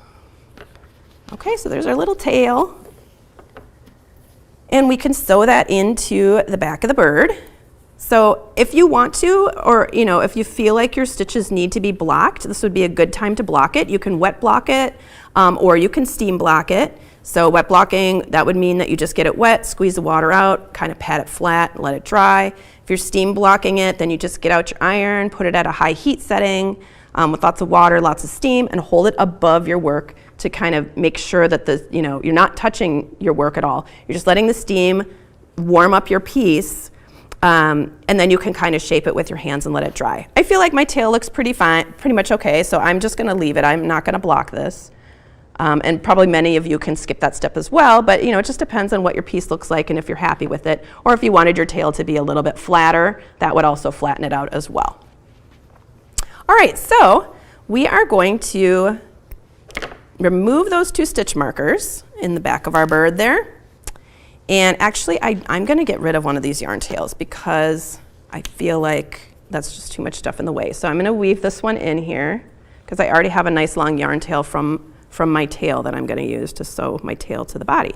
Okay, so there's our little tail. And we can sew that into the back of the bird. So if you want to, or you know, if you feel like your stitches need to be blocked, this would be a good time to block it. You can wet block it, or you can steam block it. So wet blocking, that would mean that you just get it wet, squeeze the water out, kind of pat it flat, let it dry. If you're steam blocking it, then you just get out your iron, put it at a high heat setting with lots of water, lots of steam, and hold it above your work to kind of make sure that you're not touching your work at all. You're just letting the steam warm up your piece. And then you can kind of shape it with your hands and let it dry. I feel like my tail looks pretty much okay, so I'm just going to leave it. I'm not going to block this. And probably many of you can skip that step as well, but you know, it just depends on what your piece looks like and if you're happy with it. Or if you wanted your tail to be a little bit flatter, that would also flatten it out as well. All right, so we are going to remove those 2 stitch markers in the back of our bird there. And actually, I'm going to get rid of one of these yarn tails because I feel like that's just too much stuff in the way. So I'm going to weave this one in here because I already have a nice long yarn tail from my tail that I'm going to use to sew my tail to the body.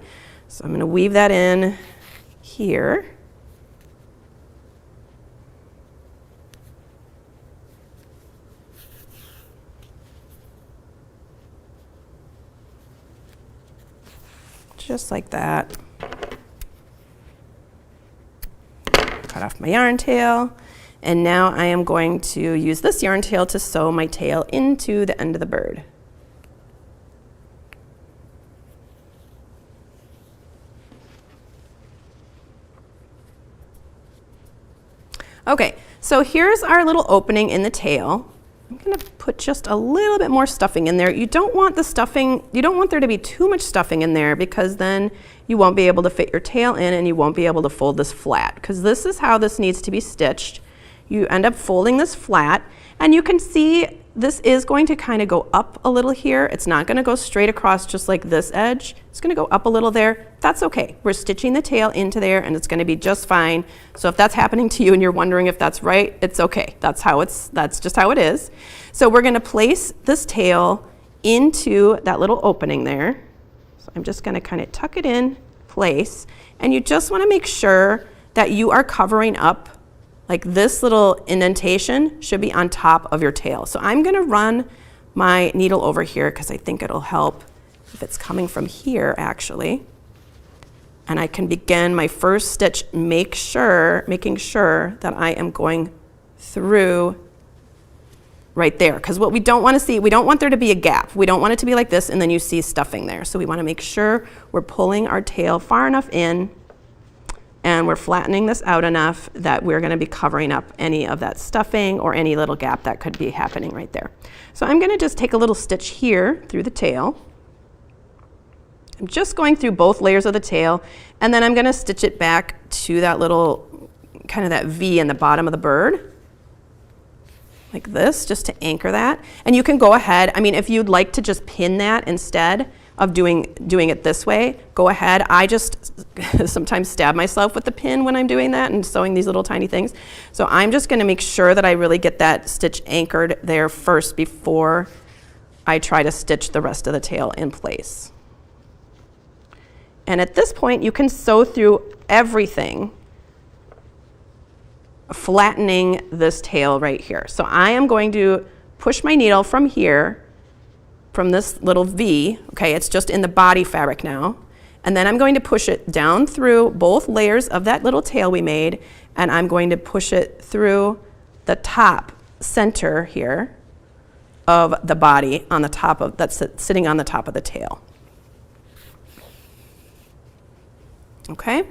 So I'm going to weave that in here. Just like that. Cut that off my yarn tail. And now I am going to use this yarn tail to sew my tail into the end of the bird. Okay, so here's our little opening in the tail. I'm going to put just a little bit more stuffing in there. You don't want the stuffing, you don't want there to be too much stuffing in there, because then you won't be able to fit your tail in and you won't be able to fold this flat, because this is how this needs to be stitched. You end up folding this flat, and you can see this is going to kind of go up a little here. It's not going to go straight across just like this edge. It's going to go up a little there. That's okay. We're stitching the tail into there, and it's going to be just fine. So if that's happening to you and you're wondering if that's right, it's okay. That's just how it is. So we're going to place this tail into that little opening there. So I'm just going to kind of tuck it in place, and you just want to make sure that you are covering up. Like this little indentation should be on top of your tail. So I'm going to run my needle over here because I think it'll help if it's coming from here actually. And I can begin my first stitch, making sure that I am going through right there. Because what we don't want to see, we don't want there to be a gap. We don't want it to be like this and then you see stuffing there. So we want to make sure we're pulling our tail far enough in, and we're flattening this out enough that we're going to be covering up any of that stuffing or any little gap that could be happening right there. So I'm going to just take a little stitch here through the tail. I'm just going through both layers of the tail, and then I'm going to stitch it back to that little kind of that V in the bottom of the bird, like this, just to anchor that. And you can go ahead, I mean, if you'd like to just pin that instead of doing it this way, go ahead. I just sometimes stab myself with the pin when I'm doing that and sewing these little tiny things. So I'm just going to make sure that I really get that stitch anchored there first before I try to stitch the rest of the tail in place. And at this point, you can sew through everything, flattening this tail right here. So I am going to push my needle from here, from this little V, okay, it's just in the body fabric now. And then I'm going to push it down through both layers of that little tail we made, and I'm going to push it through the top center here of the body on the top of, that's sitting on the top of the tail. Okay?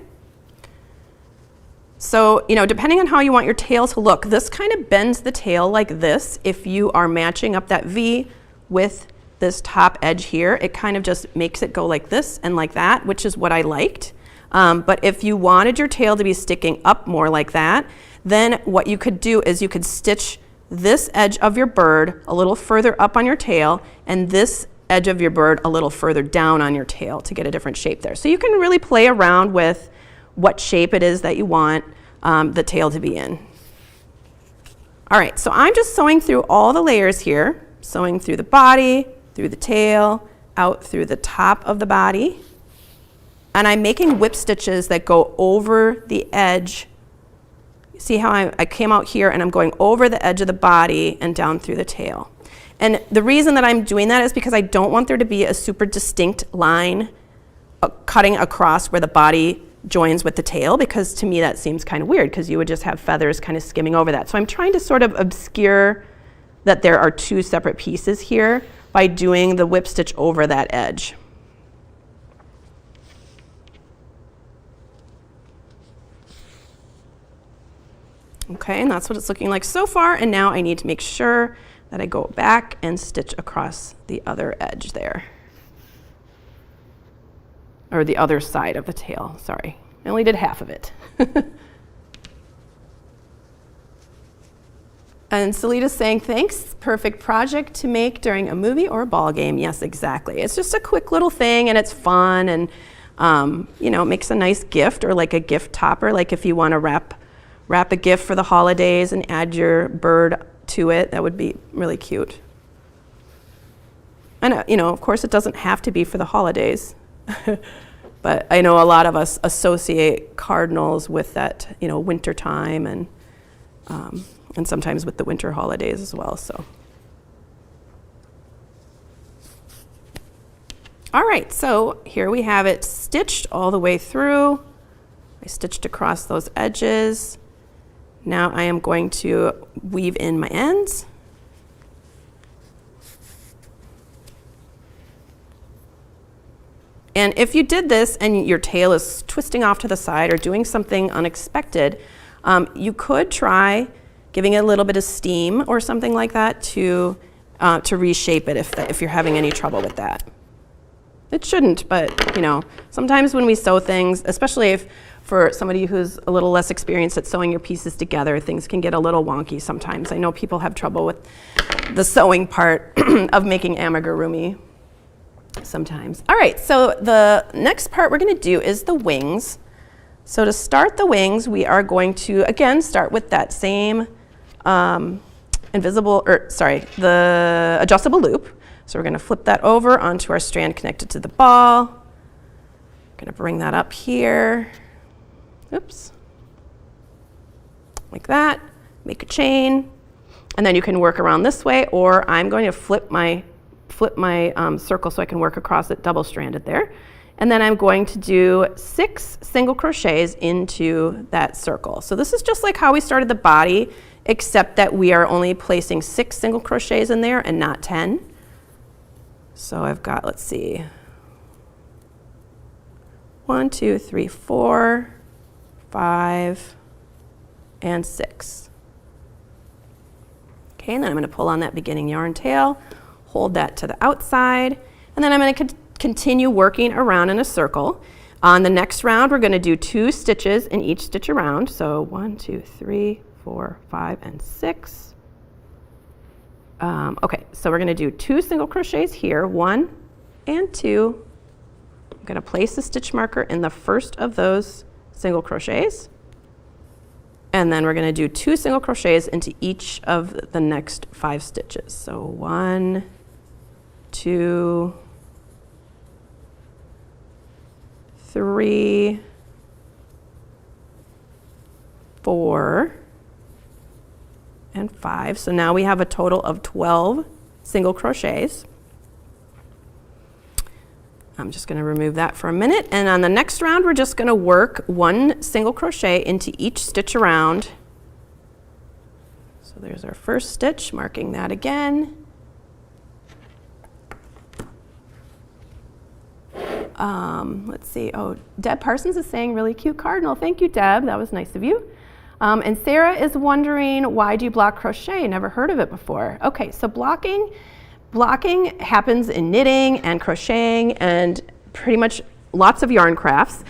So, you know, depending on how you want your tail to look, this kind of bends the tail like this. If you are matching up that V with this top edge here, it kind of just makes it go like this and like that, which is what I liked. But if you wanted your tail to be sticking up more like that, then what you could do is you could stitch this edge of your bird a little further up on your tail and this edge of your bird a little further down on your tail to get a different shape there. So you can really play around with what shape it is that you want the tail to be in. All right, so I'm just sewing through all the layers here, sewing through the body, through the tail, out through the top of the body. And I'm making whip stitches that go over the edge. See how I came out here and I'm going over the edge of the body and down through the tail. And the reason that I'm doing that is because I don't want there to be a super distinct line cutting across where the body joins with the tail, because to me that seems kind of weird because you would just have feathers kind of skimming over that. So I'm trying to sort of obscure that there are two separate pieces here by doing the whip stitch over that edge. Okay, and that's what it's looking like so far, and now I need to make sure that I go back and stitch across the other edge there. Or the other side of the tail, sorry. I only did half of it. And Salita's saying, thanks, perfect project to make during a movie or a ball game. Yes, exactly. It's just a quick little thing and it's fun, and you know, it makes a nice gift, or like a gift topper, like if you want to wrap a gift for the holidays and add your bird to it, that would be really cute. And you know, of course it doesn't have to be for the holidays. But I know a lot of us associate cardinals with that, you know, winter time, and sometimes with the winter holidays as well. So, all right, so here we have it stitched all the way through. I stitched across those edges. Now I am going to weave in my ends. And if you did this and your tail is twisting off to the side or doing something unexpected, you could try giving it a little bit of steam or something like that to reshape it if you're having any trouble with that. It shouldn't, but you know, sometimes when we sew things, especially if for somebody who's a little less experienced at sewing your pieces together, things can get a little wonky sometimes. I know people have trouble with the sewing part of making amigurumi sometimes. All right, so the next part we're going to do is the wings. So to start the wings, we are going to, again, start with that same the adjustable loop. So we're going to flip that over onto our strand connected to the ball. Going to bring that up here. Oops. Like that. Make a chain. And then you can work around this way, or I'm going to flip my circle so I can work across it double-stranded there. And then I'm going to do 6 single crochets into that circle. So this is just like how we started the body, except that we are only placing 6 single crochets in there and not 10. So I've got, let's see, 1, 2, 3, 4, 5, and 6. Okay, and then I'm going to pull on that beginning yarn tail, hold that to the outside, and then I'm going to continue working around in a circle. On the next round, we're going to do 2 stitches in each stitch around. So 1, 2, 3, 4, 5, and 6. Okay, so we're going to do 2 single crochets here, 1 and 2. I'm going to place the stitch marker in the first of those single crochets. And then we're going to do 2 single crochets into each of the next 5 stitches. So 1, 2, 3, 4, and 5. So now we have a total of 12 single crochets. I'm just going to remove that for a minute. And on the next round, we're just going to work 1 single crochet into each stitch around. So there's our first stitch, marking that again. Let's see. Oh, Deb Parsons is saying really cute cardinal. Thank you, Deb. That was nice of you. And Sarah is wondering, why do you block crochet? Never heard of it before. Okay, so blocking happens in knitting and crocheting and pretty much lots of yarn crafts.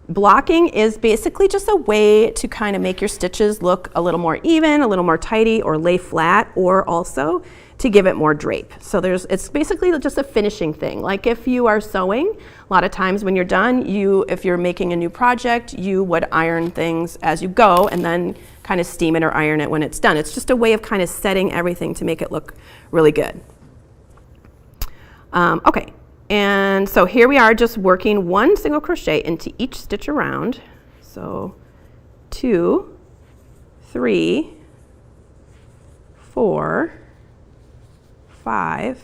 Blocking is basically just a way to kind of make your stitches look a little more even, a little more tidy, or lay flat, or also to give it more drape. So it's basically just a finishing thing. Like if you are sewing, a lot of times when you're done, if you're making a new project, you would iron things as you go and then kind of steam it or iron it when it's done. It's just a way of kind of setting everything to make it look really good. Okay, and so here we are just working 1 single crochet into each stitch around. So 2, 3, 4, 5,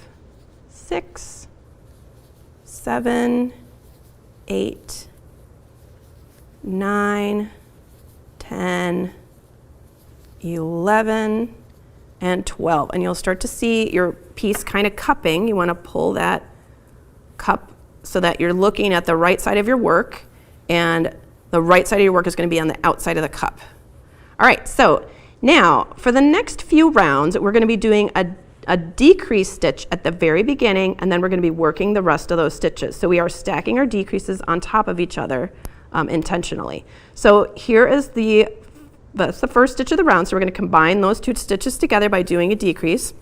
6, 7, 8, 9, 10, 11, and 12. And you'll start to see your piece kind of cupping. You want to pull that cup so that you're looking at the right side of your work, and the right side of your work is going to be on the outside of the cup. All right, so now for the next few rounds, we're going to be doing a decrease stitch at the very beginning, and then we're going to be working the rest of those stitches. So we are stacking our decreases on top of each other intentionally. So here is that's the first stitch of the round, so we're going to combine those 2 stitches together by doing a decrease.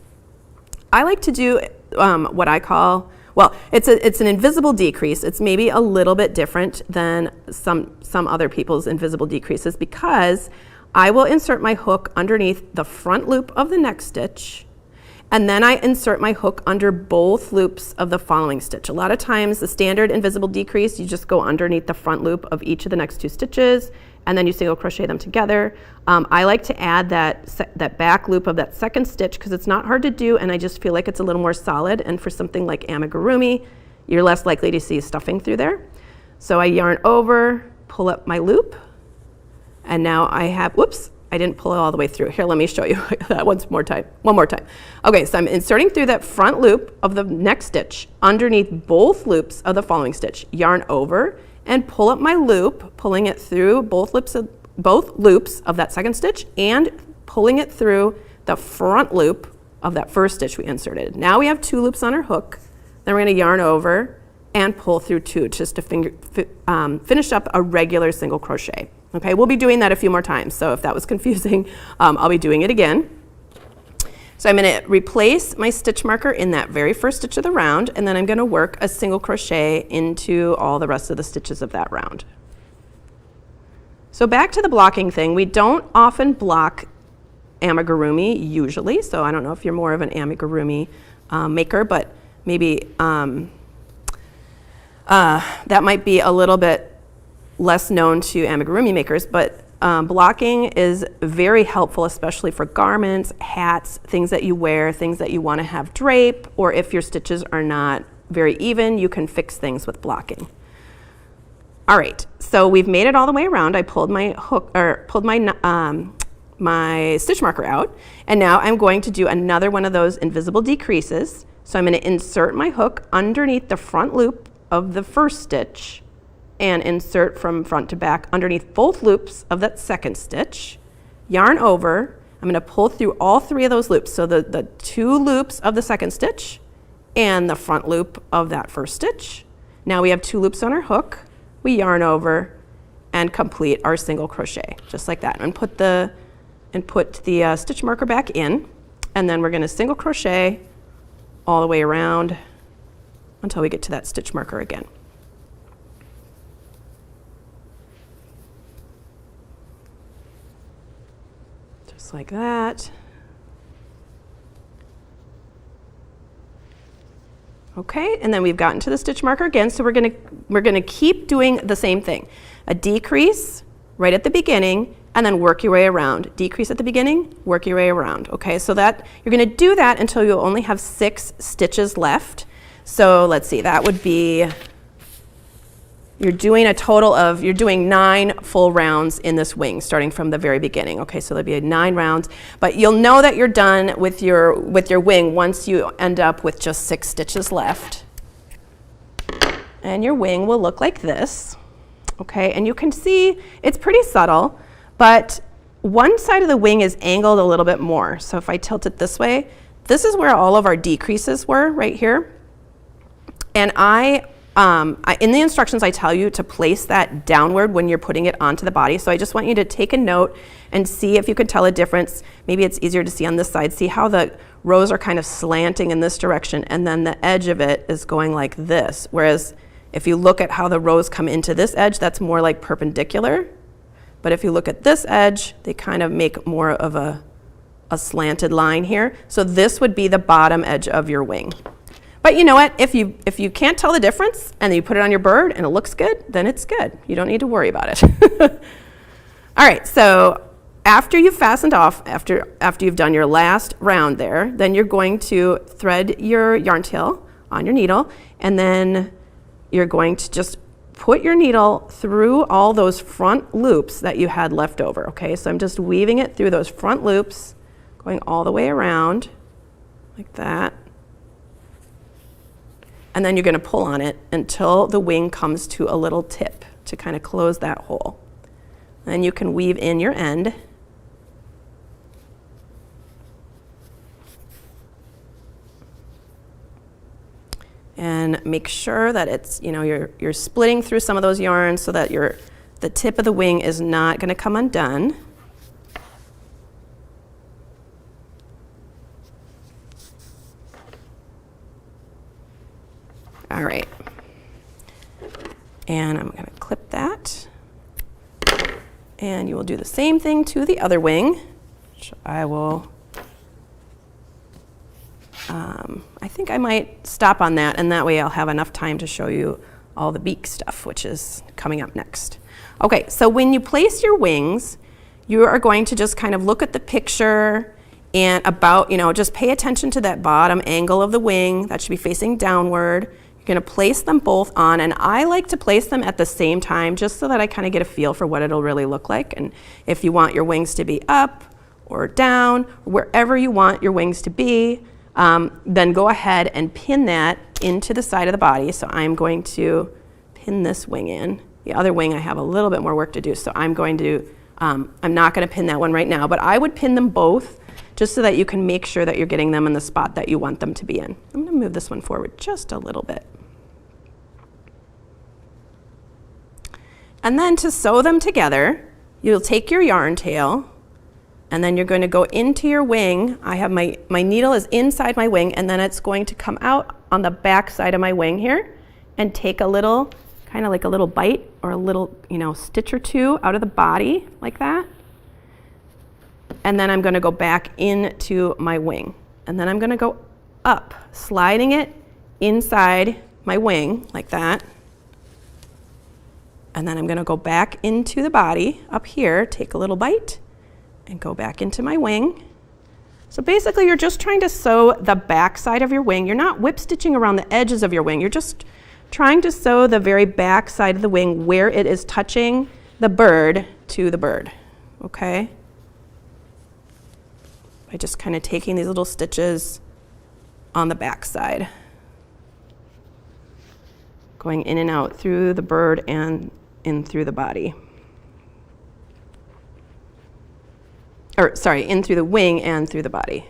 I like to do what I call, well, it's an invisible decrease. It's maybe a little bit different than some other people's invisible decreases, because I will insert my hook underneath the front loop of the next stitch, and then I insert my hook under both loops of the following stitch. A lot of times the standard invisible decrease, you just go underneath the front loop of each of the next 2 stitches, and then you single crochet them together. I like to add that back loop of that second stitch because it's not hard to do, and I just feel like it's a little more solid, and for something like amigurumi, you're less likely to see stuffing through there. So I yarn over, pull up my loop, and now I have, whoops, I didn't pull it all the way through. Here, let me show you that one more time. Okay, so I'm inserting through that front loop of the next stitch underneath both loops of the following stitch. Yarn over and pull up my loop, pulling it through both loops of that second stitch and pulling it through the front loop of that first stitch we inserted. Now we have 2 loops on our hook. Then we're going to yarn over and pull through 2 just to finish up a regular single crochet. Okay, we'll be doing that a few more times, so if that was confusing, I'll be doing it again. So I'm going to replace my stitch marker in that very first stitch of the round, and then I'm going to work a single crochet into all the rest of the stitches of that round. So back to the blocking thing, we don't often block amigurumi usually, so I don't know if you're more of an amigurumi maker, but maybe that might be a little bit less known to amigurumi makers, but blocking is very helpful, especially for garments, hats, things that you wear, things that you want to have drape, or if your stitches are not very even, you can fix things with blocking. All right, so we've made it all the way around. I pulled my hook, or pulled my stitch marker out, and now I'm going to do another one of those invisible decreases. So I'm going to insert my hook underneath the front loop of the first stitch and insert from front to back underneath both loops of that second stitch, yarn over. I'm going to pull through all 3 of those loops, so the 2 loops of the second stitch and the front loop of that first stitch. Now we have 2 loops on our hook. We yarn over and complete our single crochet, just like that. And put the stitch marker back in, and then we're going to single crochet all the way around until we get to that stitch marker again. Just like that. Okay, and then we've gotten to the stitch marker again, so we're gonna keep doing the same thing. A decrease right at the beginning, and then work your way around. Decrease at the beginning, work your way around. Okay, so that you're gonna do that until you only have 6 stitches left. So let's see, that would be, you're doing 9 full rounds in this wing, starting from the very beginning. Okay, so there'll be 9 rounds, but you'll know that you're done with your wing once you end up with just 6 stitches left. And your wing will look like this. Okay, and you can see it's pretty subtle, but one side of the wing is angled a little bit more. So if I tilt it this way, this is where all of our decreases were, right here. And in the instructions, I tell you to place that downward when you're putting it onto the body. So I just want you to take a note and see if you can tell a difference. Maybe it's easier to see on this side. See how the rows are kind of slanting in this direction, and then the edge of it is going like this. Whereas if you look at how the rows come into this edge, that's more like perpendicular. But if you look at this edge, they kind of make more of a slanted line here. So this would be the bottom edge of your wing. But you know what, if you can't tell the difference and you put it on your bird and it looks good, then it's good. You don't need to worry about it. All right, so after you've fastened off, after you've done your last round there, then you're going to thread your yarn tail on your needle, and then you're going to just put your needle through all those front loops that you had left over, okay? So I'm just weaving it through those front loops, going all the way around, like that. And then you're going to pull on it until the wing comes to a little tip to kind of close that hole. Then you can weave in your end. And make sure that it's, you're splitting through some of those yarns so that the tip of the wing is not going to come undone. All right, and I'm going to clip that, and you will do the same thing to the other wing, which I will, I think I might stop on that, and that way I'll have enough time to show you all the beak stuff, which is coming up next. Okay, so when you place your wings, you are going to just kind of look at the picture and just pay attention to that bottom angle of the wing. That should be facing downward. Gonna place them both on, and I like to place them at the same time just so that I kind of get a feel for what it'll really look like. And if you want your wings to be up or down, wherever you want your wings to be, then go ahead and pin that into the side of the body. So I'm going to pin this wing in. The other wing I have a little bit more work to do, so I'm not gonna pin that one right now, but I would pin them both just so that you can make sure that you're getting them in the spot that you want them to be in. I'm gonna move this one forward just a little bit. And then to sew them together, you'll take your yarn tail, and then you're going to go into your wing. I have my needle is inside my wing, and then it's going to come out on the back side of my wing here and take a little, kind of like a little bite or a little, stitch or two out of the body like that. And then I'm going to go back into my wing. And then I'm going to go up, sliding it inside my wing like that. And then I'm going to go back into the body up here, take a little bite, and go back into my wing. So basically you're just trying to sew the back side of your wing. You're not whip stitching around the edges of your wing. You're just trying to sew the very back side of the wing where it is touching the bird to the bird, okay? By just kind of taking these little stitches on the back side, going in and out through the bird and in through the body. In through the wing and through the body.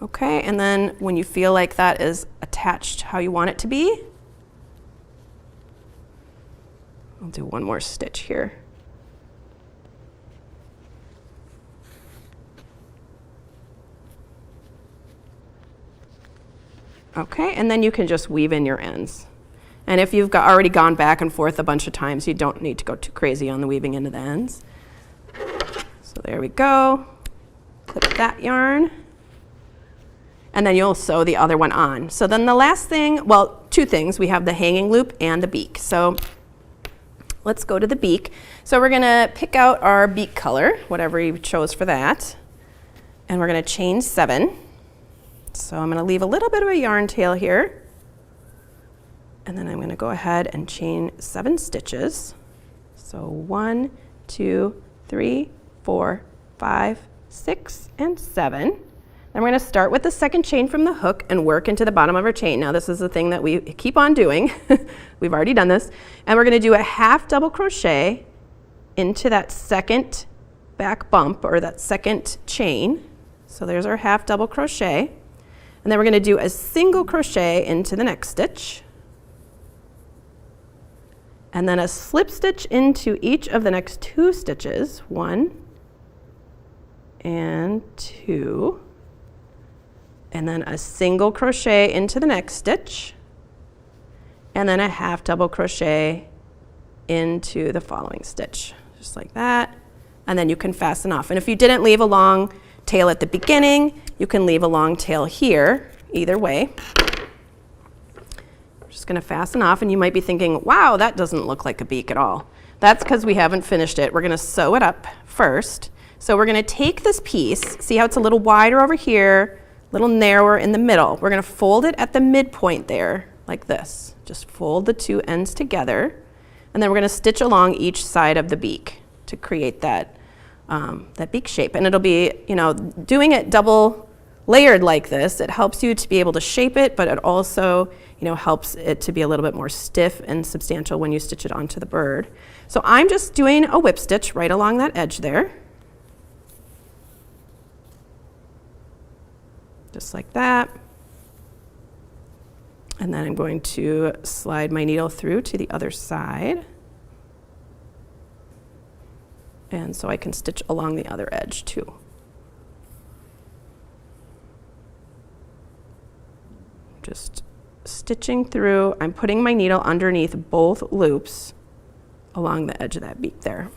Okay, and then when you feel like that is attached how you want it to be, I'll do one more stitch here. Okay, and then you can just weave in your ends. And if you've already gone back and forth a bunch of times, you don't need to go too crazy on the weaving into the ends. So there we go. Clip that yarn. And then you'll sew the other one on. So then the last thing, well, two things. We have the hanging loop and the beak. So let's go to the beak. So we're gonna pick out our beak color, whatever you chose for that. And we're gonna chain 7. So I'm gonna leave a little bit of a yarn tail here. And then I'm going to go ahead and chain 7 stitches. So 1, 2, 3, 4, 5, 6, and 7. Then we're going to start with the second chain from the hook and work into the bottom of our chain. Now this is the thing that we keep on doing. We've already done this. And we're going to do a half double crochet into that second back bump or that second chain. So there's our half double crochet. And then we're going to do a single crochet into the next stitch. And then a slip stitch into each of the next 2 stitches, 1 and 2, and then a single crochet into the next stitch, and then a half double crochet into the following stitch, just like that. And then you can fasten off. And if you didn't leave a long tail at the beginning, you can leave a long tail here, either way. Just going to fasten off, and you might be thinking, wow, that doesn't look like a beak at all. That's because we haven't finished it. We're going to sew it up first. So we're going to take this piece, see how it's a little wider over here, a little narrower in the middle. We're going to fold it at the midpoint there, like this. Just fold the 2 ends together, and then we're going to stitch along each side of the beak to create that, that beak shape. And it'll be, doing it double layered like this, it helps you to be able to shape it, but it also helps it to be a little bit more stiff and substantial when you stitch it onto the bird. So I'm just doing a whip stitch right along that edge there. Just like that. And then I'm going to slide my needle through to the other side. And so I can stitch along the other edge too. Just stitching through, I'm putting my needle underneath both loops along the edge of that beak there.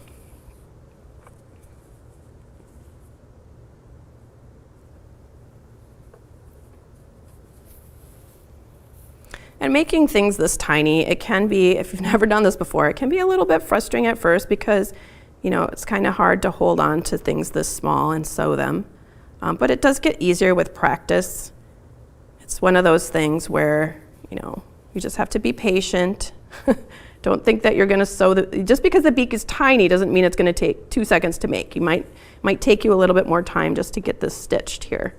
And making things this tiny, it can be, if you've never done this before, it can be a little bit frustrating at first because, it's kind of hard to hold on to things this small and sew them. But it does get easier with practice. It's one of those things where, you You just have to be patient. Don't think that you're going to sew just because the beak is tiny doesn't mean it's going to take 2 seconds to make. You might take you a little bit more time just to get this stitched here.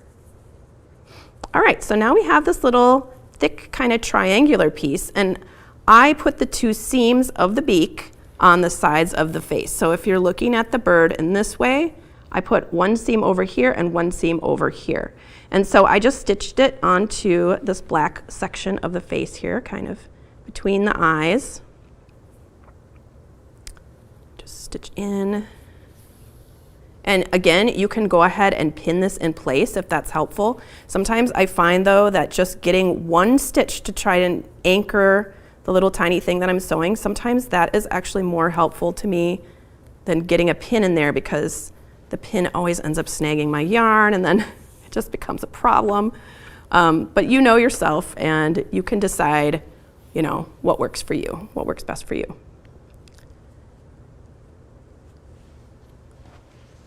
All right, so now we have this little thick kind of triangular piece, and I put the 2 seams of the beak on the sides of the face. So if you're looking at the bird in this way, I put 1 seam over here and 1 seam over here. And so I just stitched it onto this black section of the face here, kind of between the eyes. Just stitch in. And again, you can go ahead and pin this in place if that's helpful. Sometimes I find though that just getting 1 stitch to try and anchor the little tiny thing that I'm sewing, sometimes that is actually more helpful to me than getting a pin in there, because the pin always ends up snagging my yarn and then it just becomes a problem. But you know yourself, and you can decide, you know, what works for you, what works best for you.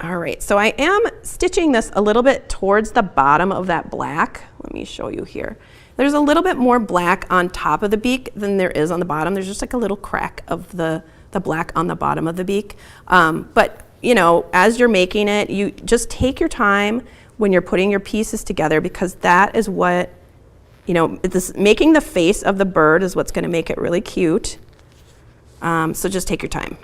All right, so I am stitching this a little bit towards the bottom of that black. Let me show you here. There's a little bit more black on top of the beak than there is on the bottom. There's just like a little crack of the black on the bottom of the beak. But you know, as you're making it, you just take your time when you're putting your pieces together, because that is what, you know, making the face of the bird is what's going to make it really cute. So just take your time.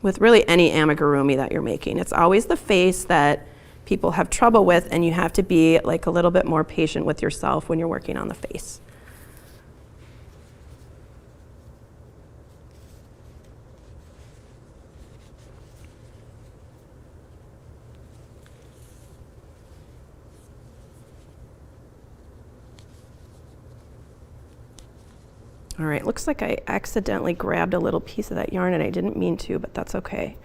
With really any amigurumi that you're making, it's always the face that people have trouble with, and you have to be like a little bit more patient with yourself when you're working on the face. All right, looks like I accidentally grabbed a little piece of that yarn and I didn't mean to, but that's okay.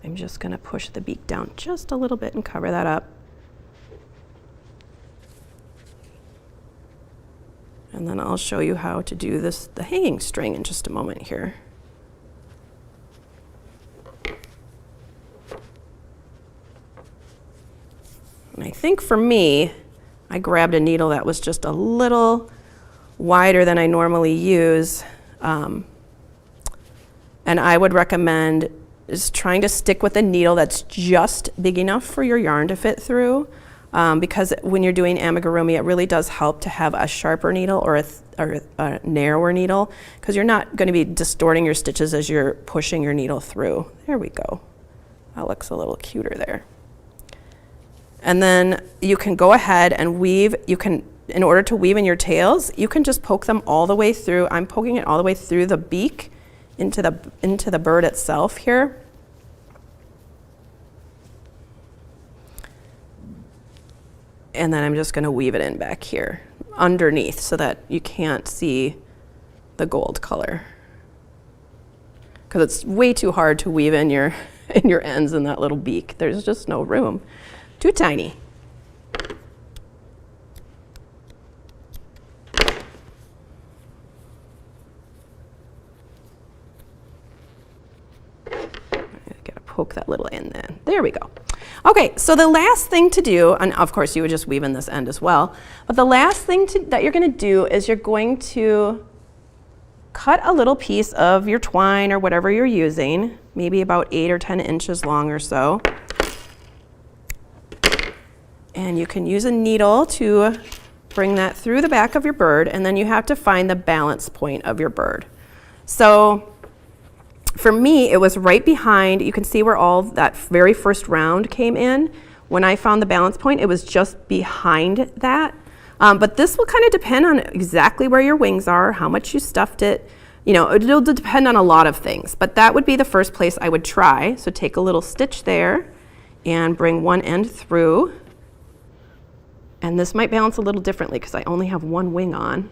I'm just gonna push the beak down just a little bit and cover that up. And then I'll show you how to do this, the hanging string, in just a moment here. And I think for me, I grabbed a needle that was just a little wider than I normally use. And I would recommend is trying to stick with a needle that's just big enough for your yarn to fit through. Because when you're doing amigurumi, it really does help to have a sharper needle or a narrower needle, because you're not going to be distorting your stitches as you're pushing your needle through. There we go. That looks a little cuter there. And then you can go ahead and weave. You can, in order to weave in your tails, you can just poke them all the way through. I'm poking it all the way through the beak into the bird itself here. And then I'm just going to weave it in back here underneath so that you can't see the gold color, because it's way too hard to weave in your ends in that little beak. There's just no room. Too tiny. Poke that little end in. There we go. Okay, so the last thing to do, and of course you would just weave in this end as well, but the last thing that you're going to do is you're going to cut a little piece of your twine or whatever you're using, maybe about 8 or 10 inches long or so. And you can use a needle to bring that through the back of your bird, and then you have to find the balance point of your bird. So for me, it was right behind. You can see where all that very first round came in. When I found the balance point, it was just behind that. But this will kind of depend on exactly where your wings are, how much you stuffed it. You know, it'll depend on a lot of things, but that would be the first place I would try. So take a little stitch there and bring one end through. And this might balance a little differently because I only have one wing on.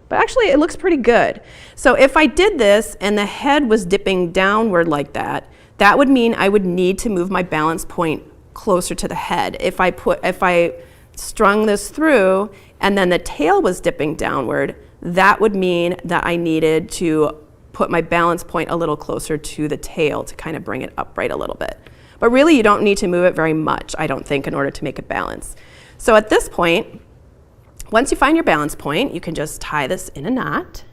But actually it looks pretty good. So if I did this and the head was dipping downward like that, that would mean I would need to move my balance point closer to the head. If I strung this through and then the tail was dipping downward, that would mean that I needed to put my balance point a little closer to the tail to kind of bring it upright a little bit. But really you don't need to move it very much, I don't think, in order to make it balance. So at this point, Once you find your balance point, you can just tie this in a knot.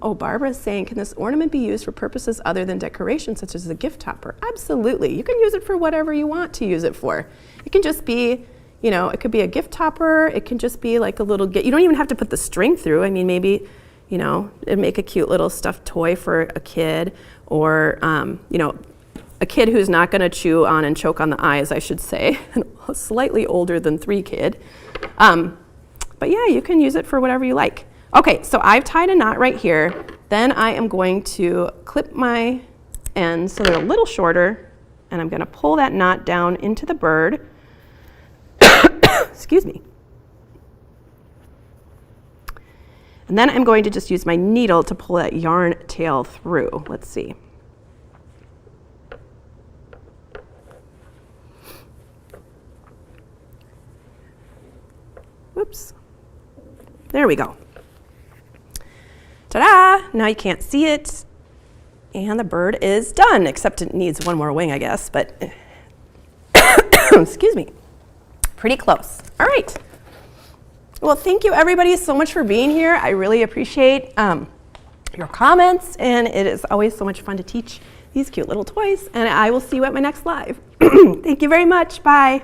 Oh, Barbara's saying, can this ornament be used for purposes other than decoration, such as a gift topper? Absolutely. You can use it for whatever you want to use it for. It can just be, you know, it could be a gift topper. It can just be like a little gift. You don't even have to put the string through. I mean, maybe, you know, it'd make a cute little stuffed toy for a kid, or, you know, a kid who's not going to chew on and choke on the eyes, I should say, a slightly older than 3 kid. But yeah, you can use it for whatever you like. Okay, so I've tied a knot right here. Then I am going to clip my ends so they're a little shorter, and I'm going to pull that knot down into the bird. Excuse me. And then I'm going to just use my needle to pull that yarn tail through. Let's see. Whoops. There we go. Ta-da! Now you can't see it. And the bird is done, except it needs one more wing, I guess, but excuse me. Pretty close. All right. Well, thank you everybody so much for being here. I really appreciate your comments, and it is always so much fun to teach these cute little toys, and I will see you at my next live. Thank you very much. Bye.